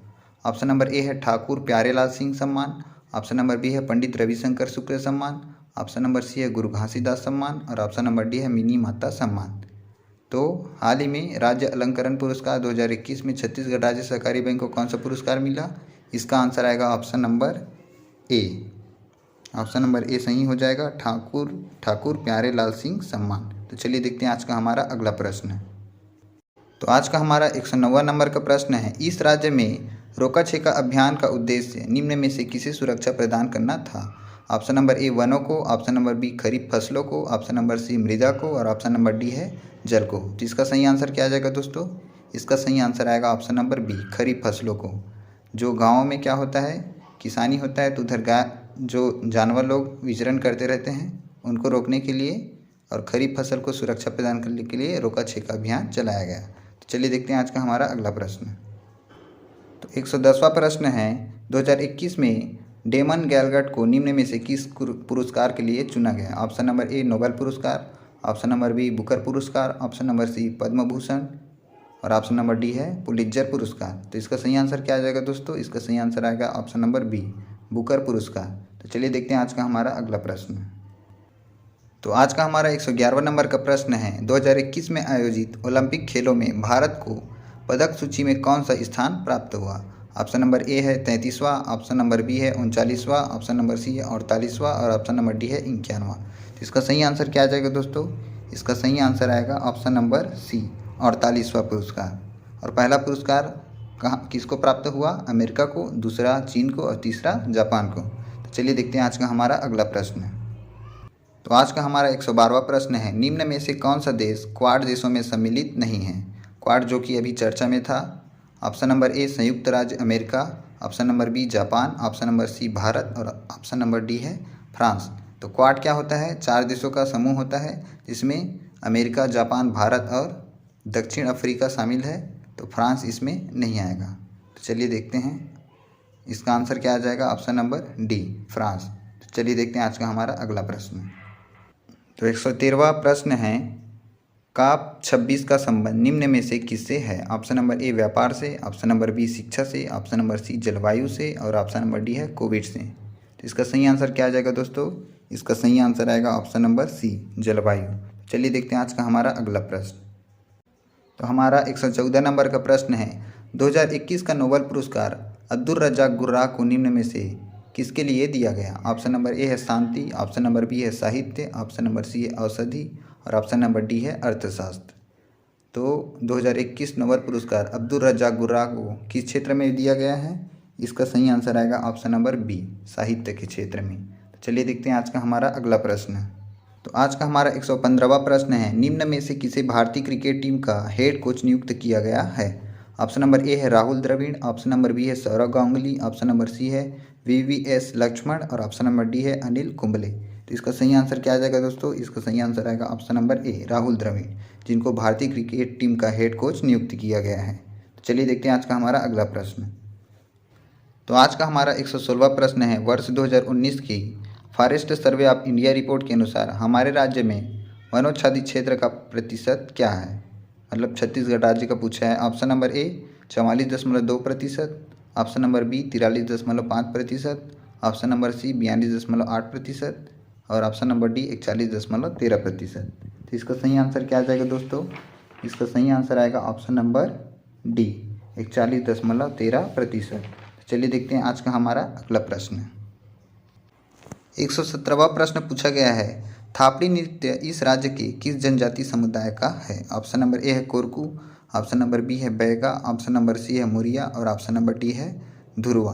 ऑप्शन नंबर ए है ठाकुर प्यारेलाल सिंह सम्मान, ऑप्शन नंबर बी है पंडित रविशंकर शुक्ल सम्मान, ऑप्शन नंबर सी है गुरु घासीदास सम्मान और ऑप्शन नंबर डी है मिनी माता सम्मान। तो हाल ही में राज्य अलंकरण पुरस्कार 2021 में छत्तीसगढ़ राज्य सहकारी बैंक को कौन सा पुरस्कार मिला? इसका आंसर आएगा ऑप्शन नंबर ए, ऑप्शन नंबर ए सही हो जाएगा, ठाकुर प्यारेलाल सिंह सम्मान। तो चलिए देखते हैं आज का हमारा अगला प्रश्न। तो आज का हमारा 109वां नंबर का प्रश्न है, इस राज्य में रोका छेका अभियान का उद्देश्य निम्न में से किसे सुरक्षा प्रदान करना था? ऑप्शन नंबर ए वनों को, ऑप्शन नंबर बी खरीफ फसलों को, ऑप्शन नंबर सी मृदा को और ऑप्शन नंबर डी है जल को। तो इसका सही आंसर क्या आ जाएगा दोस्तों? इसका सही आंसर आएगा ऑप्शन नंबर बी, खरीफ फसलों को। जो गाँव में क्या होता है, किसानी होता है, तो उधर गाय जो जानवर लोग विचरण करते रहते हैं उनको रोकने के लिए और खरीफ फसल को सुरक्षा प्रदान करने के लिए रोका छेका अभियान चलाया गया। तो चलिए देखते हैं आज का हमारा अगला प्रश्न। तो 110वां प्रश्न है, 2021 में डेमन गैलगट को निम्न में से किस पुरस्कार के लिए चुना गया? ऑप्शन नंबर ए नोबेल पुरस्कार, ऑप्शन नंबर बी बुकर पुरस्कार, ऑप्शन नंबर सी पद्म भूषण और ऑप्शन नंबर डी है पुलित्जर पुरस्कार। तो इसका सही आंसर क्या आ जाएगा दोस्तों? इसका सही आंसर आएगा ऑप्शन नंबर बी, बुकर पुरस्कार। तो चलिए देखते हैं आज का हमारा अगला प्रश्न। तो आज का हमारा 111वां नंबर का प्रश्न है, 2021 में आयोजित ओलंपिक खेलों में भारत को पदक सूची में कौन सा स्थान प्राप्त हुआ? ऑप्शन नंबर ए है 33वां, ऑप्शन नंबर बी है 39वां, ऑप्शन नंबर सी है 48वां और ऑप्शन नंबर डी है 51वां। तो इसका सही आंसर क्या आ जाएगा दोस्तों? इसका सही आंसर आएगा ऑप्शन नंबर सी, 48वां पुरस्कार। और पहला पुरस्कार कहाँ किसको प्राप्त हुआ? अमेरिका को, दूसरा चीन को और तीसरा जापान को। तो चलिए देखते हैं आज का हमारा अगला प्रश्न। तो आज का हमारा 112वां प्रश्न है, निम्न में से कौन सा देश क्वाड देशों में सम्मिलित नहीं है? क्वाड जो कि अभी चर्चा में था। ऑप्शन नंबर ए संयुक्त राज्य अमेरिका, option number B Japan, option number C Bharat और ऑप्शन नंबर डी है फ्रांस। तो क्वाड क्या होता है? 4 देशों का समूह होता है जिसमें अमेरिका, जापान, भारत और दक्षिण अफ्रीका शामिल है। तो फ्रांस इसमें नहीं आएगा। तो चलिए देखते हैं इसका आंसर क्या आ जाएगा? Option number D, France. तो चलिए देखते हैं आज का हमारा अगला प्रश्न। तो 113वां प्रश्न है, COP 26 का संबंध निम्न में से किससे है? ऑप्शन नंबर ए व्यापार से, ऑप्शन नंबर बी शिक्षा से, ऑप्शन नंबर सी जलवायु से और ऑप्शन नंबर डी है कोविड से। तो इसका सही आंसर क्या आ जाएगा दोस्तों? इसका सही आंसर आएगा ऑप्शन नंबर सी, जलवायु। चलिए देखते हैं आज का हमारा अगला प्रश्न। तो हमारा 114 नंबर का प्रश्न है, 2021 का नोबेल पुरस्कार अब्दुल रज़ाक गुर्राह को निम्न में से किसके लिए दिया गया? ऑप्शन नंबर ए है शांति, ऑप्शन नंबर बी है साहित्य, ऑप्शन नंबर सी है औषधि और ऑप्शन नंबर डी है अर्थशास्त्र। तो 2021 नोबेल पुरस्कार अब्दुल रज़ाक गुर्राह को किस क्षेत्र में दिया गया है? इसका सही आंसर आएगा ऑप्शन नंबर बी, साहित्य के क्षेत्र में। तो चलिए देखते हैं आज का हमारा अगला प्रश्न। तो आज का हमारा 115वां प्रश्न है, निम्न में से किसे भारतीय क्रिकेट टीम का हेड कोच नियुक्त किया गया है। ऑप्शन नंबर ए है Rahul Dravid, option number B है Sourav Ganguly, option number C है वीवीएस लक्ष्मण और ऑप्शन नंबर डी है अनिल कुंबले। तो इसका सही आंसर क्या आ जाएगा दोस्तों, इसका सही आंसर आएगा option number A Rahul Dravid, जिनको भारतीय क्रिकेट टीम का हेड कोच नियुक्त किया गया है। तो चलिए देखते हैं आज का हमारा अगला प्रश्न। तो आज का हमारा 116वां प्रश्न है, वर्ष 2019 की forest survey of India report के अनुसार हमारे राज्य में वनोच्छादित क्षेत्र का प्रतिशत क्या है। मतलब छत्तीसगढ़ राज्य का पूछा है। Option number A 44.2%, option number B 43.5%, option number C 42.8% और ऑप्शन नंबर डी 41.13%। तो इसका सही आंसर क्या आ जाएगा दोस्तों, इसका सही आंसर आएगा ऑप्शन नंबर डी 41.13%। चलिए देखते हैं आज का हमारा अगला प्रश्न। 117वां प्रश्न पूछा गया है, थापड़ी नृत्य इस राज्य के किस जनजाति समुदाय का है। ऑप्शन नंबर ए है कोरकू, ऑप्शन नंबर बी है बैगा, ऑप्शन नंबर सी है मुरिया और ऑप्शन नंबर डी है धुरवा।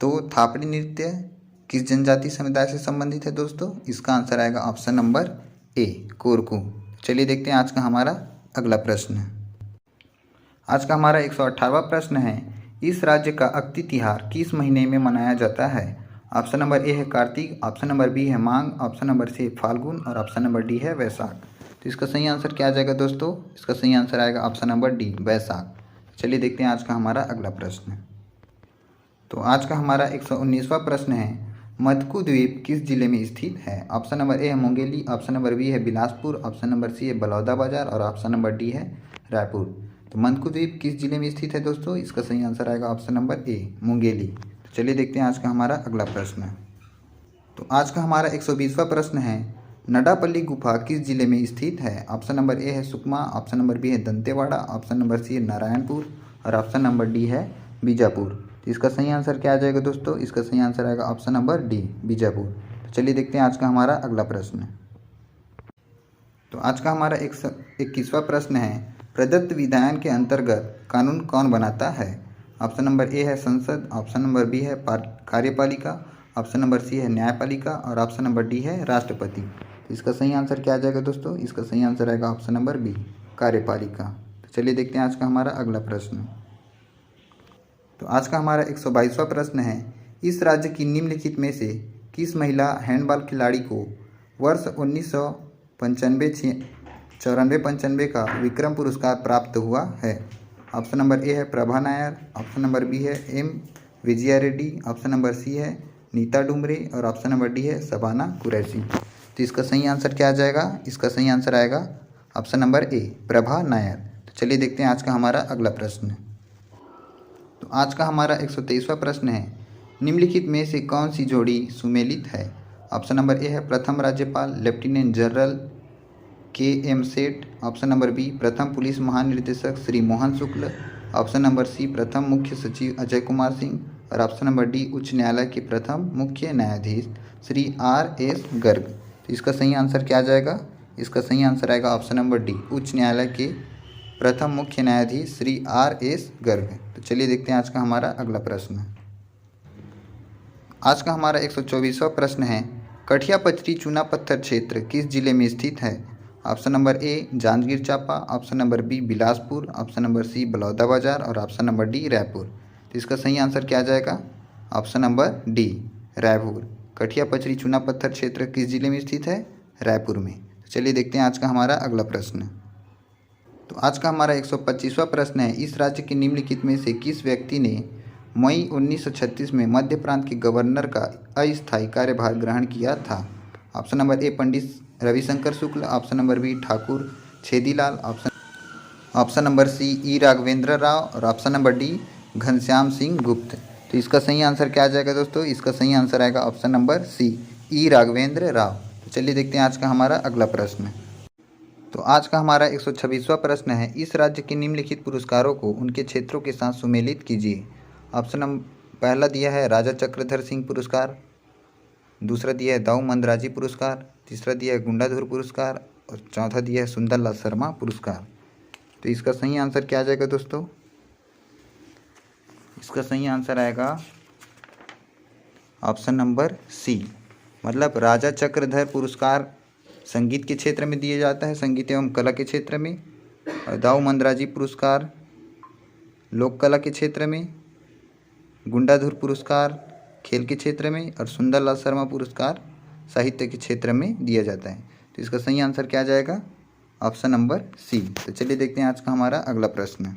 तो थापड़ी नृत्य किस जनजाति समुदाय से संबंधित है दोस्तों, इसका आंसर आएगा ऑप्शन नंबर ए कोरकू। चलिए देखते हैं आज का हमारा अगला प्रश्न। आज का हमारा 118वां प्रश्न है, इस राज्य का अक्ति तिहार किस महीने में मनाया जाता है। ऑप्शन नंबर ए है कार्तिक, ऑप्शन नंबर बी है माघ, ऑप्शन नंबर सी है फाल्गुन और ऑप्शन नंबर डी है वैशाख। तो इसका सही आंसर क्या आ जाएगा दोस्तों, इसका सही आंसर आएगा ऑप्शन नंबर डी वैशाख। चलिए देखते हैं आज का हमारा अगला प्रश्न। तो आज का हमारा 119वां प्रश्न है, मधुकू द्वीप किस जिले में स्थित है। ऑप्शन नंबर ए है मुंगेली, ऑप्शन नंबर बी है बिलासपुर, ऑप्शन नंबर सी है बलौदाबाजार और ऑप्शन नंबर डी है रायपुर। तो मधुकू द्वीप किस जिले में स्थित है दोस्तों, इसका सही आंसर आएगा ऑप्शन नंबर ए मुंगेली। तो चलिए देखते हैं आज का हमारा अगला प्रश्न। तो आज का हमारा 120वां प्रश्न है, नडापल्ली गुफा किस जिले में स्थित है। ऑप्शन नंबर ए है सुकमा, ऑप्शन नंबर बी है दंतेवाड़ा, ऑप्शन नंबर सी है नारायणपुर और ऑप्शन नंबर डी है बीजापुर। तो इसका सही आंसर क्या आ जाएगा दोस्तों, इसका सही आंसर आएगा ऑप्शन नंबर डी बीजापुर। तो चलिए देखते हैं आज का हमारा अगला प्रश्न। तो आज का हमारा 121वां प्रश्न है, प्रदत्त विधान के अंतर्गत कानून कौन बनाता है। ऑप्शन नंबर ए है संसद, ऑप्शन नंबर बी है कार्यपालिका, ऑप्शन नंबर सी है न्यायपालिका और ऑप्शन नंबर डी है राष्ट्रपति। तो इसका सही आंसर क्या आ जाएगा दोस्तों, इसका सही आंसर आएगा ऑप्शन नंबर बी कार्यपालिका। तो चलिए देखते हैं आज का हमारा अगला प्रश्न। तो आज का हमारा 122वां प्रश्न है, इस राज्य की निम्नलिखित में से किस महिला हैंडबॉल खिलाड़ी को वर्ष 1995 का विक्रम पुरस्कार प्राप्त हुआ है। ऑप्शन नंबर ए है Prabha Nair, option number B है M Vijaya Reddy, option number C है नीता डुमरे और ऑप्शन नंबर डी है शबाना कुरैशी। तो इसका सही आंसर क्या आ जाएगा, इसका सही आंसर आएगा ऑप्शन नंबर ए प्रभा नायर। तो चलिए देखते हैं आज का हमारा अगला प्रश्न। तो आज का हमारा 123वां प्रश्न है, निम्नलिखित में से कौन सी जोड़ी सुमेलित है। ऑप्शन नंबर ए है प्रथम राज्यपाल लेफ्टिनेंट जनरल के.एम. सेठ, ऑप्शन नंबर बी प्रथम पुलिस महानिदेशक श्री मोहन शुक्ल, ऑप्शन नंबर सी प्रथम मुख्य सचिव अजय कुमार सिंह और ऑप्शन नंबर डी उच्च न्यायालय के प्रथम मुख्य न्यायाधीश श्री R.S. गर्ग। तो इसका सही आंसर क्या आ जाएगा, इसका सही आंसर आएगा ऑप्शन नंबर डी उच्च न्यायालय के प्रथम मुख्य न्यायाधीश श्री R.S. गर्ग। तो चलिए देखते हैं आज का हमारा अगला प्रश्न। आज का हमारा 124वां प्रश्न है, कठिया पचरी चूना पत्थर क्षेत्र किस जिले में स्थित है। Option number A Janjgir Champa, option number B Bilaspur, option number C Balodabazar और ऑप्शन नंबर डी रायपुर। तो इसका सही आंसर क्या आ जाएगा, ऑप्शन नंबर डी रायपुर। कठिया पचरी चूना पत्थर क्षेत्र किस जिले में स्थित है, रायपुर में। तो चलिए देखते हैं आज का हमारा अगला प्रश्न। तो आज का हमारा 125वां प्रश्न है, इस राज्य के निम्नलिखित में से किस व्यक्ति ने मई 1936 में मध्य प्रांत के गवर्नर का अस्थायी कार्यभार ग्रहण किया था। Option number A Pandit Ravishankar Shukla, option number B Thakur Chhedilal, option number C E Raghavendra Rao और option number D Ghanshyam Singh Gupta. तो इसका सही आंसर क्या आ जाएगा दोस्तों, इसका सही आंसर आएगा option number C E Raghavendra Rao. तो चलिए देखते हैं आज का हमारा अगला प्रश्न। तो आज का हमारा 126वां प्रश्न है, इस राज्य के निम्नलिखित पुरस्कारों को उनके क्षेत्रों के साथ सुमेलित कीजिए। ऑप्शन नंबर पहला दिया है राजा चक्रधर सिंह पुरस्कार, दूसरा दिया है दाऊ मंदराजी पुरस्कार, तीसरा दिया है गुंडाधुर पुरस्कार और चौथा दिया है सुंदरलाल शर्मा पुरस्कार। तो इसका सही आंसर क्या आ जाएगा दोस्तों, इसका सही आंसर आएगा ऑप्शन नंबर सी, मतलब राजा चक्रधर पुरस्कार संगीत के क्षेत्र में दिया जाता है, संगीत एवं कला के क्षेत्र में। दाऊ मंदराजी पुरस्कार लोक कला के क्षेत्र में, गुंडाधुर पुरस्कार खेल के क्षेत्र में, और सुंदरलाल शर्मा पुरस्कार साहित्य के क्षेत्र में दिया जाता है। तो इसका सही आंसर क्या जाएगा? Option number C. तो चलिए देखते हैं आज का हमारा अगला प्रश्न।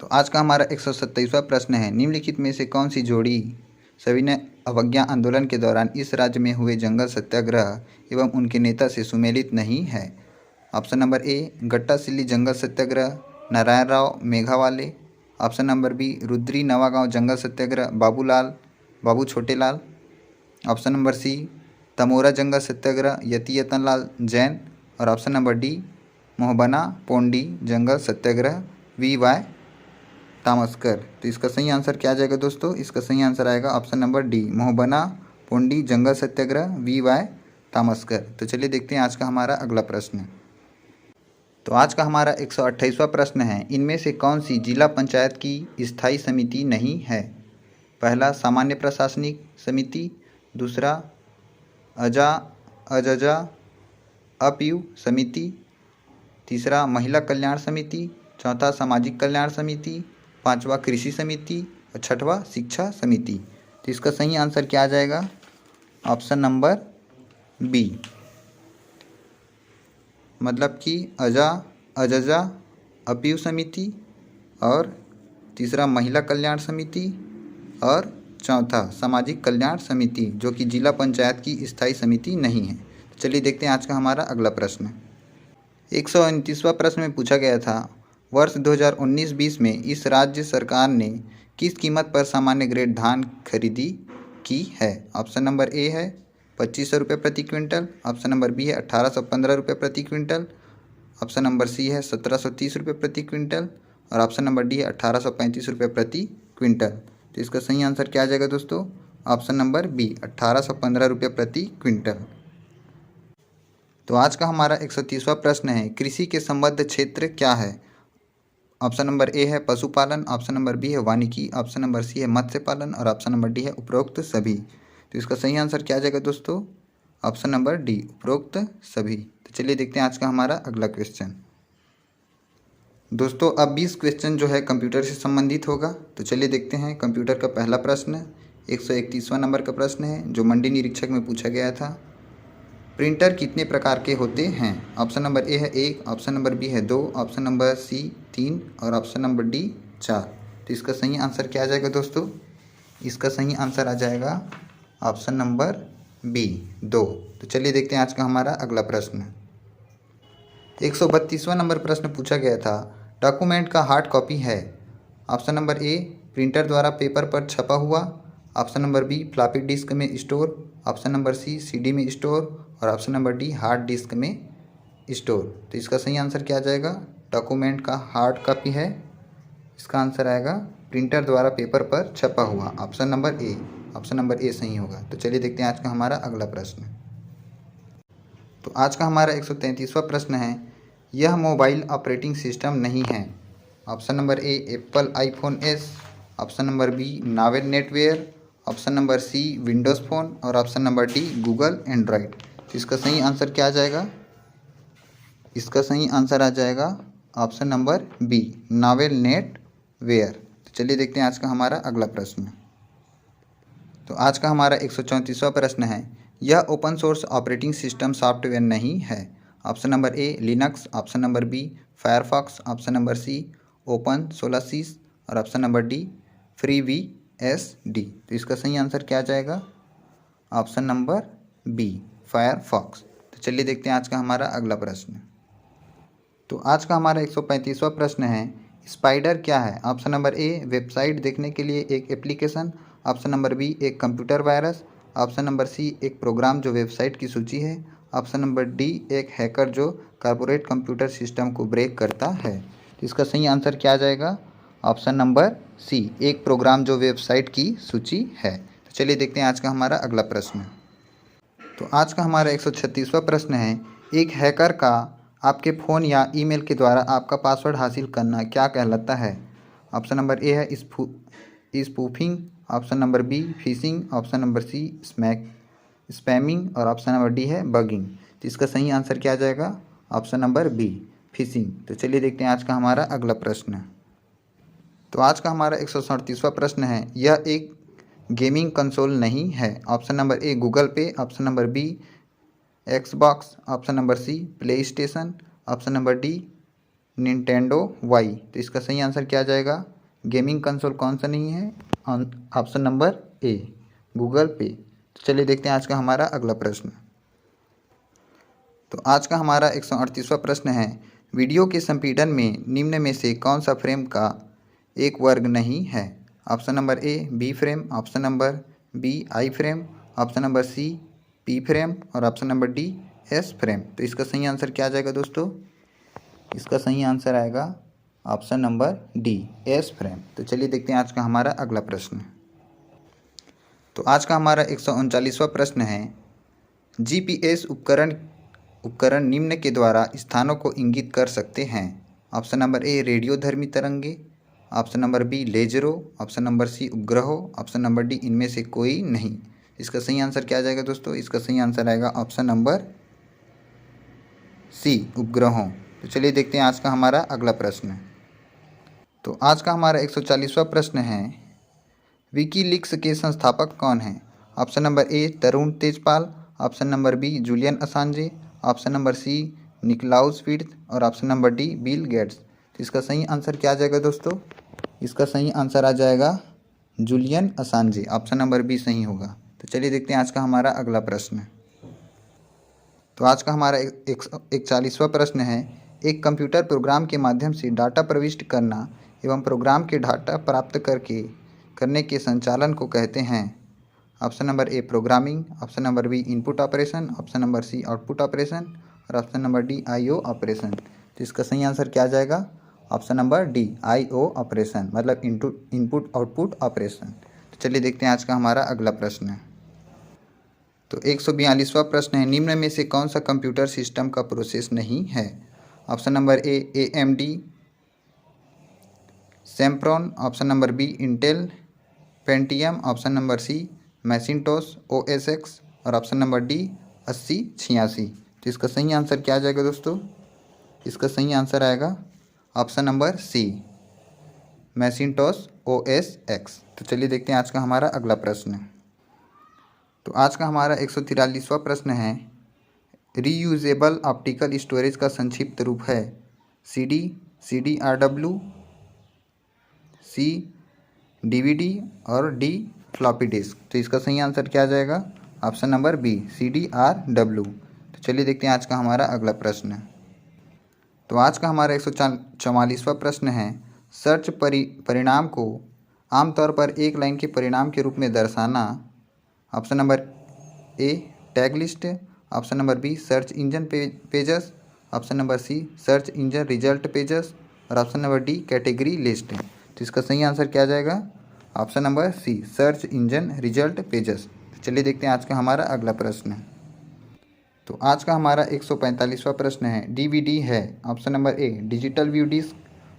तो आज का हमारा 127वां प्रश्न है, निम्नलिखित में से कौन सी जोड़ी सविनय अवज्ञा आंदोलन के दौरान इस राज्य में हुए जंगल सत्याग्रह एवं उनके नेता से सुमेलित नहीं है? Option number A Gatta Silli जंगल satyagraha Narayan Rao Meghawale. Option number B Rudri Navagaon जंगल satyagraha Babu Chhotelal. Option number C Tamora जंगल सत्याग्रह यति यतनलाल जैन। और option number D Mohbana Pondi जंगल सत्याग्रह VY तामस्कर। तो इसका सही आंसर क्या आ जाएगा दोस्तों? इसका सही आंसर आएगा option number D Mohbana Pondi जंगल सत्याग्रह VY तामस्कर। तो चलिए देखते हैं आज का हमारा अगला प्रश्न। तो आज का हमारा 128वां प्रश्न है, इनमें से कौन सी जिला पंचायत की स्थायी समिति नहीं है? पहला सामान्य प्रशासनिक समिति, दूसरा अजजा अपयु समिति, तीसरा महिला कल्याण समिति, चौथा सामाजिक कल्याण समिति, पांचवा कृषि समिति और छठवां शिक्षा समिति। तो इसका सही आंसर क्या आ जाएगा? ऑप्शन नंबर बी, मतलब कि अजजा अपयु समिति, और तीसरा महिला कल्याण समिति और चौथा सामाजिक कल्याण समिति, जो कि जिला पंचायत की स्थायी समिति नहीं है। तो चलिए देखते हैं आज का हमारा अगला प्रश्न। 129वां प्रश्न में पूछा गया था, वर्ष 2019-20 में इस राज्य सरकार ने किस कीमत पर सामान्य ग्रेड धान खरीदी की है? ऑप्शन नंबर ए है 2500 रुपये प्रति क्विंटल, ऑप्शन नंबर बी है 1815 रुपये प्रति क्विंटल, ऑप्शन नंबर सी है 1730 रुपये प्रति क्विंटल, और ऑप्शन नंबर डी है 1835 रुपये प्रति क्विंटल। तो इसका सही आंसर क्या आ जाएगा दोस्तों? ऑप्शन नंबर बी 1815 रुपये प्रति क्विंटल। तो आज का हमारा 130वां प्रश्न है, कृषि के संबद्ध क्षेत्र क्या है? ऑप्शन नंबर ए है पशुपालन, ऑप्शन नंबर बी है वानिकी, ऑप्शन नंबर सी है मत्स्य पालन, और ऑप्शन नंबर डी है उपरोक्त सभी। तो इसका सही आंसर क्या आ जाएगा दोस्तों? ऑप्शन नंबर डी उपरोक्त सभी। तो चलिए देखते हैं आज का हमारा अगला क्वेश्चन। दोस्तों अब 20 क्वेश्चन जो है कंप्यूटर से संबंधित होगा। तो चलिए देखते हैं कंप्यूटर का पहला प्रश्न 131वां नंबर का प्रश्न है, जो मंडी निरीक्षक में पूछा गया था। प्रिंटर कितने प्रकार के होते हैं? ऑप्शन नंबर ए है 1, ऑप्शन नंबर बी है 2, ऑप्शन नंबर सी 3 और ऑप्शन नंबर डी 4। तो इसका सही आंसर क्या आ जाएगा दोस्तों? इसका सही आंसर आ जाएगा ऑप्शन नंबर बी 2। तो चलिए देखते हैं आज का हमारा अगला प्रश्न। 132वां नंबर प्रश्न पूछा गया था, डॉक्यूमेंट का हार्ड कॉपी है? ऑप्शन नंबर ए प्रिंटर द्वारा पेपर पर छपा हुआ, option number B floppy disk में store, option number C CD में स्टोर, और option number D hard disk में स्टोर। तो इसका सही आंसर क्या आ जाएगा? डॉक्यूमेंट का हार्ड कॉपी है, इसका आंसर आएगा प्रिंटर द्वारा पेपर पर छपा हुआ, ऑप्शन नंबर ए। ऑप्शन नंबर ए सही होगा। तो चलिए देखते हैं आज का हमारा अगला प्रश्न। तो आज का हमारा 133वां प्रश्न है, यह मोबाइल ऑपरेटिंग सिस्टम नहीं है? Option number A Apple iPhone S, option number B Novell NetWare, option number C Windows phone, और option number D Google Android. तो इसका सही आंसर क्या आ जाएगा? इसका सही आंसर आ जाएगा option number B Novell NetWare. तो चलिए देखते हैं आज का हमारा अगला प्रश्न। तो आज का हमारा 134वां प्रश्न है, यह open source operating system software नहीं है? Option number A Linux, option number B Firefox, option number C OpenSolaris, और ऑप्शन नंबर डी FreeBSD। तो इसका सही आंसर क्या आ जाएगा? Option number B Firefox. तो चलिए देखते हैं आज का हमारा अगला प्रश्न। तो आज का हमारा 135वां प्रश्न है, स्पाइडर क्या है? ऑप्शन नंबर ए वेबसाइट देखने के लिए एक एप्लीकेशन, ऑप्शन नंबर बी एक computer virus, option number C एक प्रोग्राम जो वेबसाइट की सूची है, ऑप्शन नंबर डी एक हैकर जो कॉर्पोरेट कंप्यूटर सिस्टम को ब्रेक करता है। तो इसका सही आंसर क्या आ जाएगा? ऑप्शन नंबर सी एक प्रोग्राम जो वेबसाइट की सूची है। तो चलिए देखते हैं आज का हमारा अगला प्रश्न। तो आज का हमारा 136वां प्रश्न है, एक हैकर का आपके फ़ोन या ईमेल के द्वारा आपका पासवर्ड हासिल करना क्या कहलाता है? ऑप्शन नंबर ए है spoofing, option number B phishing, option number C spamming, और ऑप्शन नंबर डी है बगिंग। तो इसका सही आंसर क्या आ जाएगा? Option number B, phishing. तो चलिए देखते हैं आज का हमारा अगला प्रश्न। तो आज का हमारा 137वां प्रश्न है, यह एक गेमिंग कंसोल नहीं है। Option number A Google Pay, option number B Xbox, option number C PlayStation, option number D Nintendo Wii. तो इसका सही आंसर क्या आ जाएगा? गेमिंग कंसोल कौन सा नहीं है? ऑप्शन नंबर ए गूगल पे। तो चलिए देखते हैं आज का हमारा अगला प्रश्न। तो आज का हमारा 138वां प्रश्न है, वीडियो के संपीड़न में निम्न में से कौन सा फ्रेम का एक वर्ग नहीं है? Option number A B frame, option number B I frame, option number C P frame और option number D S frame. तो इसका सही आंसर क्या आ जाएगा दोस्तों? इसका सही आंसर आएगा option number D S frame. तो चलिए देखते हैं आज का हमारा अगला प्रश्न। तो आज का हमारा 139वां प्रश्न है, जीपीएस उपकरण निम्न के द्वारा स्थानों को इंगित कर सकते हैं। ऑप्शन नंबर ए रेडियोधर्मी तरंगे, ऑप्शन नंबर बी लेजरों, ऑप्शन नंबर सी उपग्रहों, ऑप्शन नंबर डी इनमें से कोई नहीं। इसका सही आंसर क्या आ जाएगा दोस्तों? इसका सही आंसर आएगा ऑप्शन नंबर सी उपग्रहों। तो चलिए देखते हैं आज का हमारा अगला प्रश्न। तो आज का हमारा 140वां प्रश्न है, विकीलीक्स के संस्थापक कौन हैं? Option number A Tarun Tejpal, option number B Julian Assange, option number C Niklaus Pietz और option number D Bill Gates. तो इसका सही आंसर क्या आ जाएगा दोस्तों? इसका सही आंसर आ जाएगा Julian Assange, option number B सही होगा। तो चलिए देखते हैं आज का हमारा अगला प्रश्न। तो आज का हमारा 141वां प्रश्न है, एक कंप्यूटर प्रोग्राम के माध्यम से डाटा प्रविष्ट करना एवं प्रोग्राम के डाटा प्राप्त करने के संचालन को कहते हैं। Option number A programming, option number B input operation, option number C output operation और option number D IO operation. तो इसका सही आंसर क्या आ जाएगा? Option number D IO operation, मतलब इनपुट आउटपुट ऑपरेशन। तो चलिए देखते हैं आज का हमारा अगला प्रश्न। तो 142वां प्रश्न है, निम्न में से कौन सा कंप्यूटर सिस्टम का प्रोसेस नहीं है? Option number A AMD Sempron, option number B Intel Pentium, option number C Macintosh OS X और ऑप्शन नंबर डी 8086। तो इसका सही आंसर क्या आ जाएगा दोस्तों? इसका सही आंसर आएगा option number C Macintosh OS X। तो चलिए देखते हैं आज का हमारा अगला प्रश्न। तो आज का हमारा 143वां प्रश्न है, रीयूजेबल ऑप्टिकल स्टोरेज का संक्षिप्त रूप है CD, CDRW, C DVD और D फ्लॉपी डिस्क। तो इसका सही आंसर क्या आ जाएगा? Option number B CDRW। तो चलिए देखते हैं आज का हमारा अगला प्रश्न। तो आज का हमारा 144वां प्रश्न है, सर्च परिणाम को आमतौर पर एक लाइन के परिणाम के रूप में दर्शाना। Option number A tag list, option number B search engine pages, option number C search engine result pages और option number D category list. तो इसका सही आंसर क्या आ जाएगा? Option number C search engine result pages. तो चलिए देखते हैं आज का हमारा अगला प्रश्न। तो आज का हमारा 145वां प्रश्न है, DVD है। Option number A digital view disc,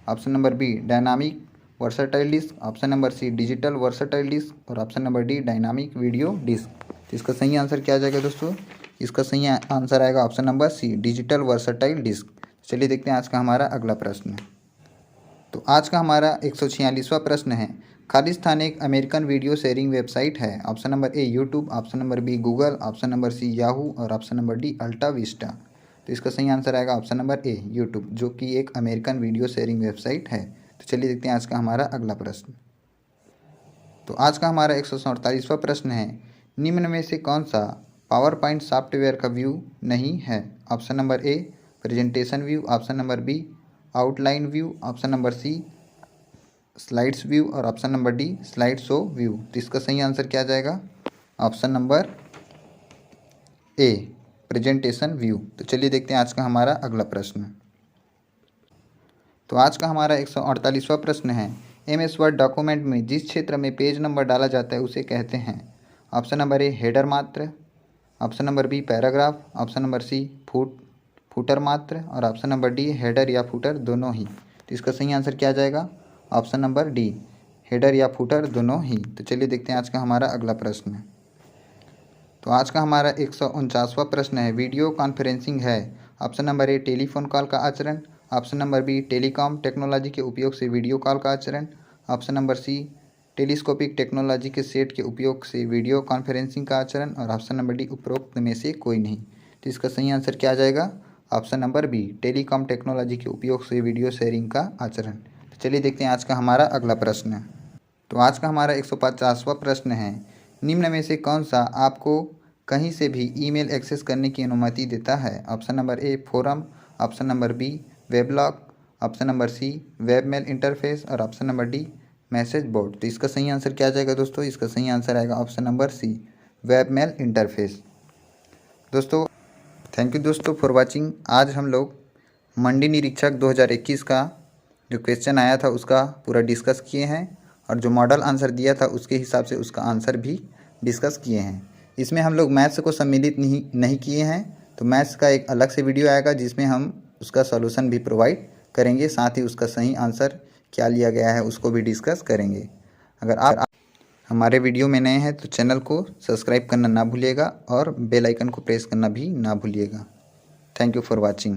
option number B dynamic versatile disc, option number C digital versatile disc और option number D dynamic video disc. तो इसका सही आंसर क्या आ जाएगा दोस्तों? इसका सही आंसर आएगा option number C digital versatile disc. चलिए देखते हैं आज का हमारा अगला प्रश्न। तो आज का हमारा 146वां प्रश्न है, खालिस्तान एक अमेरिकन वीडियो शेयरिंग वेबसाइट है। Option number A YouTube, option number B Google, option number C Yahoo और option number D AltaVista. तो इसका सही आंसर आएगा ऑप्शन नंबर ए यूट्यूब, जो कि एक अमेरिकन वीडियो शेयरिंग वेबसाइट है। तो चलिए देखते हैं आज का हमारा अगला प्रश्न। तो आज का हमारा 147वां प्रश्न है, निम्न में से कौन सा पावर पॉइंट सॉफ्टवेयर का व्यू नहीं है? Option number A presentation view, option number B outline view, option number C slides view और option number D slide show view. तो इसका सही आंसर क्या आ जाएगा? Option number A presentation view. तो चलिए देखते हैं आज का हमारा अगला प्रश्न। तो आज का हमारा 148वां प्रश्न है, MS वर्ड डॉक्यूमेंट में जिस क्षेत्र में पेज नंबर डाला जाता है उसे कहते हैं। ऑप्शन नंबर ए हेडर मात्र, option number B paragraph, option number C footer मात्र और ऑप्शन नंबर डी हेडर या फुटर दोनों ही। तो इसका सही आंसर क्या आ जाएगा? ऑप्शन नंबर डी हेडर या फुटर दोनों ही। तो चलिए देखते हैं आज का हमारा अगला प्रश्न। तो आज का हमारा 149वां प्रश्न है, वीडियो कॉन्फ्रेंसिंग है। Option number A telephone call का आचरण, option number B telecom technology के उपयोग से वीडियो कॉल का आचरण, option number C telescopic technology के सेट के उपयोग से वीडियो कॉन्फ्रेंसिंग का आचरण, और ऑप्शन नंबर डी उपरोक्त में से कोई नहीं। तो इसका सही आंसर क्या आ जाएगा? Option number B telecom technology के उपयोग से वीडियो शेयरिंग का आचरण। तो चलिए देखते हैं आज का हमारा अगला प्रश्न। तो आज का हमारा 150वां प्रश्न है, निम्न में से कौन सा आपको कहीं से भी ईमेल एक्सेस करने की अनुमति देता है? Option number A forum, option number B weblog, option number C webmail interface, और option number D message board. तो इसका सही आंसर क्या आ जाएगा दोस्तों? इसका सही आंसर आएगा option number C webmail interface. दोस्तों थैंक यू दोस्तों फॉर वाचिंग। आज हम लोग मंडी निरीक्षक 2021 का जो क्वेश्चन आया था उसका पूरा डिस्कस किए हैं, और जो मॉडल आंसर दिया था उसके हिसाब से उसका आंसर भी डिस्कस किए हैं। इसमें हम लोग मैथ्स को सम्मिलित नहीं किए हैं, तो मैथ्स का एक अलग से वीडियो आएगा जिसमें हम उसका सॉल्यूशन भी प्रोवाइड करेंगे, साथ ही उसका सही आंसर क्या लिया गया है उसको भी डिस्कस करेंगे। अगर आप हमारे वीडियो में नए हैं तो चैनल को सब्सक्राइब करना ना भूलिएगा और बेल आइकन को प्रेस करना भी ना भूलिएगा। Thank you for watching.